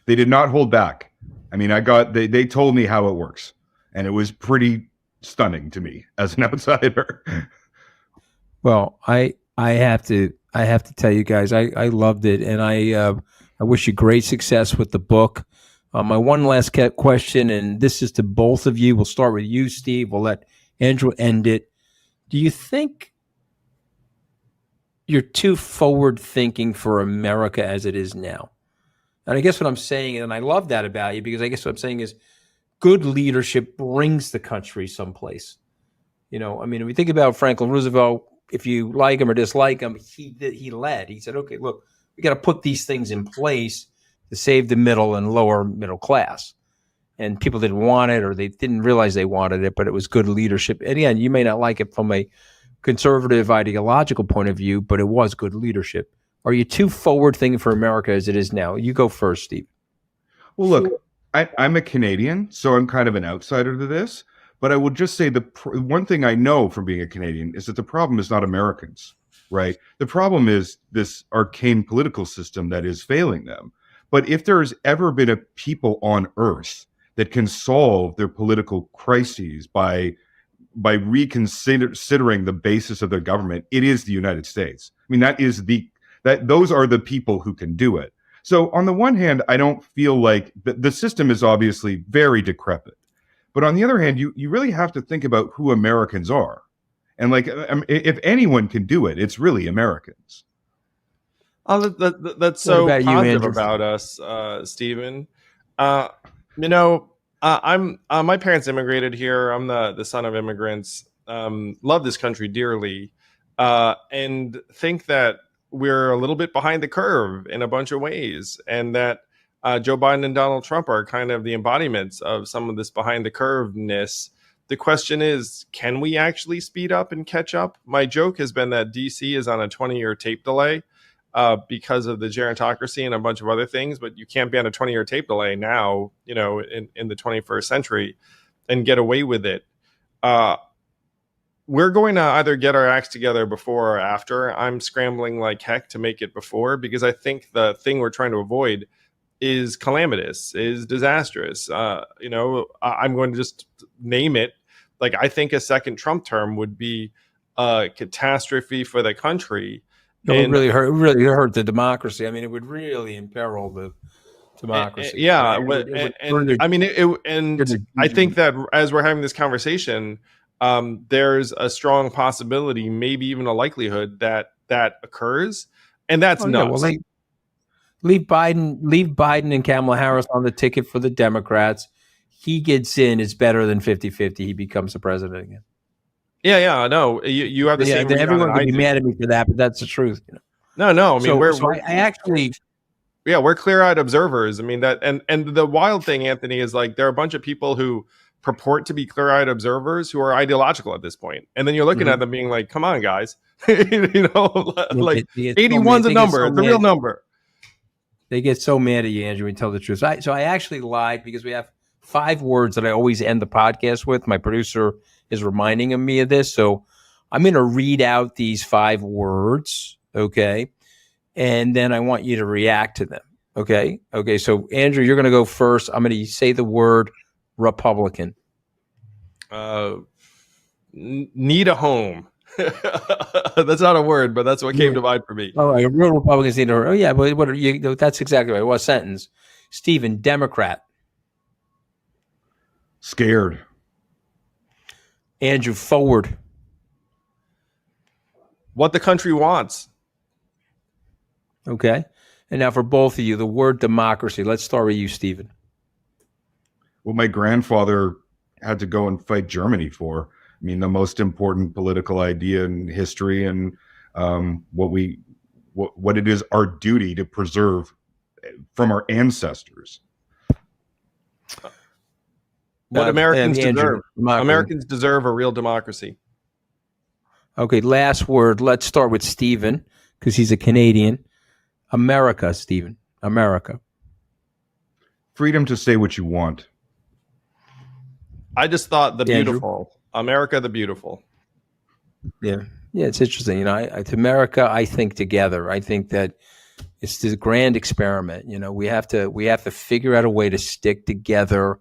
They did not hold back. I mean, they told me how it works, and it was pretty stunning to me as an outsider. Well, I have to tell you guys, I loved it, and I wish you great success with the book. My one last question, and this is to both of you. We'll start with you, Steve. We'll let Andrew end it. Do you think you're too forward-thinking for America as it is now? And I guess what I'm saying, and I love that about you, because I guess what I'm saying is good leadership brings the country someplace. I mean, if we think about Franklin Roosevelt, if you like him or dislike him, he led. He said, okay, look, we got to put these things in place to save the middle and lower middle class. And people didn't want it, or they didn't realize they wanted it, but it was good leadership. And again, you may not like it from a conservative ideological point of view, but it was good leadership. Are you too forward thinking for America as it is now? You go first, Steve. Well, look, I'm a Canadian, so I'm kind of an outsider to this. But I will just say one thing I know from being a Canadian is that the problem is not Americans, right? The problem is this arcane political system that is failing them. But if there has ever been a people on Earth that can solve their political crises by reconsidering the basis of their government, it is the United States. I mean, those are the people who can do it. So on the one hand, I don't feel like the system is obviously very decrepit. But on the other hand, you really have to think about who Americans are. And if anyone can do it, it's really Americans. Oh, that's so positive about us, Stephen. My parents immigrated here. I'm the son of immigrants. Love this country dearly, and think that we're a little bit behind the curve in a bunch of ways, and that Joe Biden and Donald Trump are kind of the embodiments of some of this behind the curve-ness. The question is, can we actually speed up and catch up? My joke has been that DC is on a 20-year tape delay because of the gerontocracy and a bunch of other things, but you can't be on a 20-year tape delay now, in the 21st century and get away with it. We're going to either get our acts together before or after. I'm scrambling like heck to make it before, because I think the thing we're trying to avoid is calamitous, is disastrous. I'm going to just name it. Like, I think a second Trump term would be a catastrophe for the country. It would And really hurt the democracy. I mean, it would really imperil the democracy. yeah, Right? I think that as we're having this conversation, there's a strong possibility, maybe even a likelihood that occurs, and that's nuts. Yeah, well, leave Biden and Kamala Harris on the ticket for the Democrats. He gets in, it's better than 50-50. He becomes the president again. Yeah, no, you have the same. Everyone can be mad at me for that, but that's the truth. You know? No. I mean, we're clear-eyed observers. I mean that, and the wild thing, Anthony, is like there are a bunch of people who purport to be clear-eyed observers who are ideological at this point, and then you're looking at them being like, "Come on, guys, like 81's a number; it's a real number." They get so mad at you, Andrew, and tell the truth. So I actually lied because we have 5 words that I always end the podcast with. My producer is reminding me of this. So I'm going to read out these 5 words, okay? And then I want you to react to them, okay? Okay, so Andrew, you're going to go first. I'm going to say the word Republican. Need a home. That's not a word, but that's what came to mind for me. Oh, right. Real Republicans need a home. Oh, yeah, but what are you? That's exactly right. What sentence? Stephen, Democrat. Scared. Andrew, forward. What the country wants. Okay. And now for both of you, the word democracy. Let's start with you, Stephen. What my grandfather had to go and fight Germany for. I mean, the most important political idea in history, and what it is our duty to preserve from our ancestors. What Americans deserve. Americans deserve a real democracy. Okay, last word. Let's start with Stephen, because he's a Canadian. America, Stephen. America. Freedom to say what you want. I just thought the beautiful. America the beautiful. Yeah, it's interesting. You know, to America, I think together. I think that it's this grand experiment. You know, we have to figure out a way to stick together.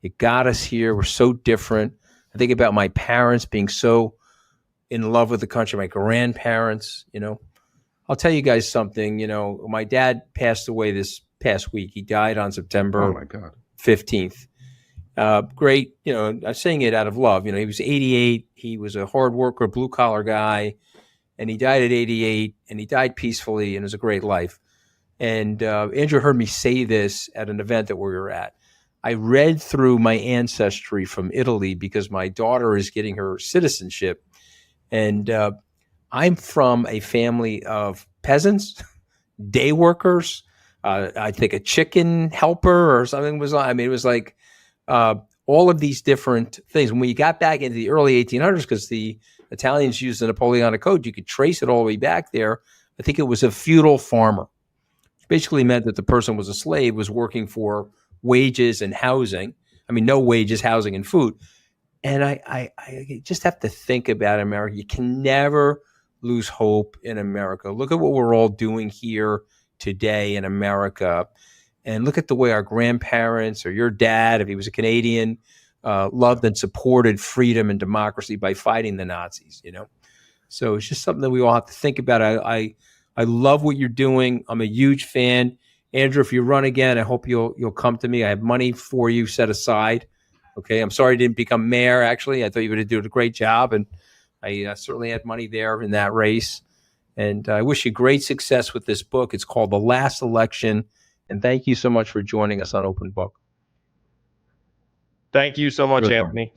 It got us here. We're so different. I think about my parents being so in love with the country, my grandparents, you know. I'll tell you guys something, you know, my dad passed away this past week. He died on September 15th. Great, you know, I'm saying it out of love. You know, he was 88. He was a hard worker, blue collar guy, and he died at 88, and he died peacefully, and it was a great life. And Andrew heard me say this at an event that we were at. I read through my ancestry from Italy because my daughter is getting her citizenship. And I'm from a family of peasants, day workers. I think a chicken helper or something was on. I mean, it was like all of these different things. When we got back into the early 1800s, because the Italians used the Napoleonic Code, you could trace it all the way back there. I think it was a feudal farmer, which basically meant that the person was a slave, was working for wages and housing. I mean, no wages, housing, and food. And I just have to think about America. You can never lose hope in America. Look at what we're all doing here today in America. And look at the way our grandparents or your dad, if he was a Canadian, loved and supported freedom and democracy by fighting the Nazis, you know? So it's just something that we all have to think about. I love what you're doing. I'm a huge fan. Andrew, if you run again, I hope you'll come to me. I have money for you set aside. Okay, I'm sorry I didn't become mayor, actually. I thought you would do a great job, and I certainly had money there in that race. And I wish you great success with this book. It's called The Last Election. And thank you so much for joining us on Open Book. Thank you so much, Anthony.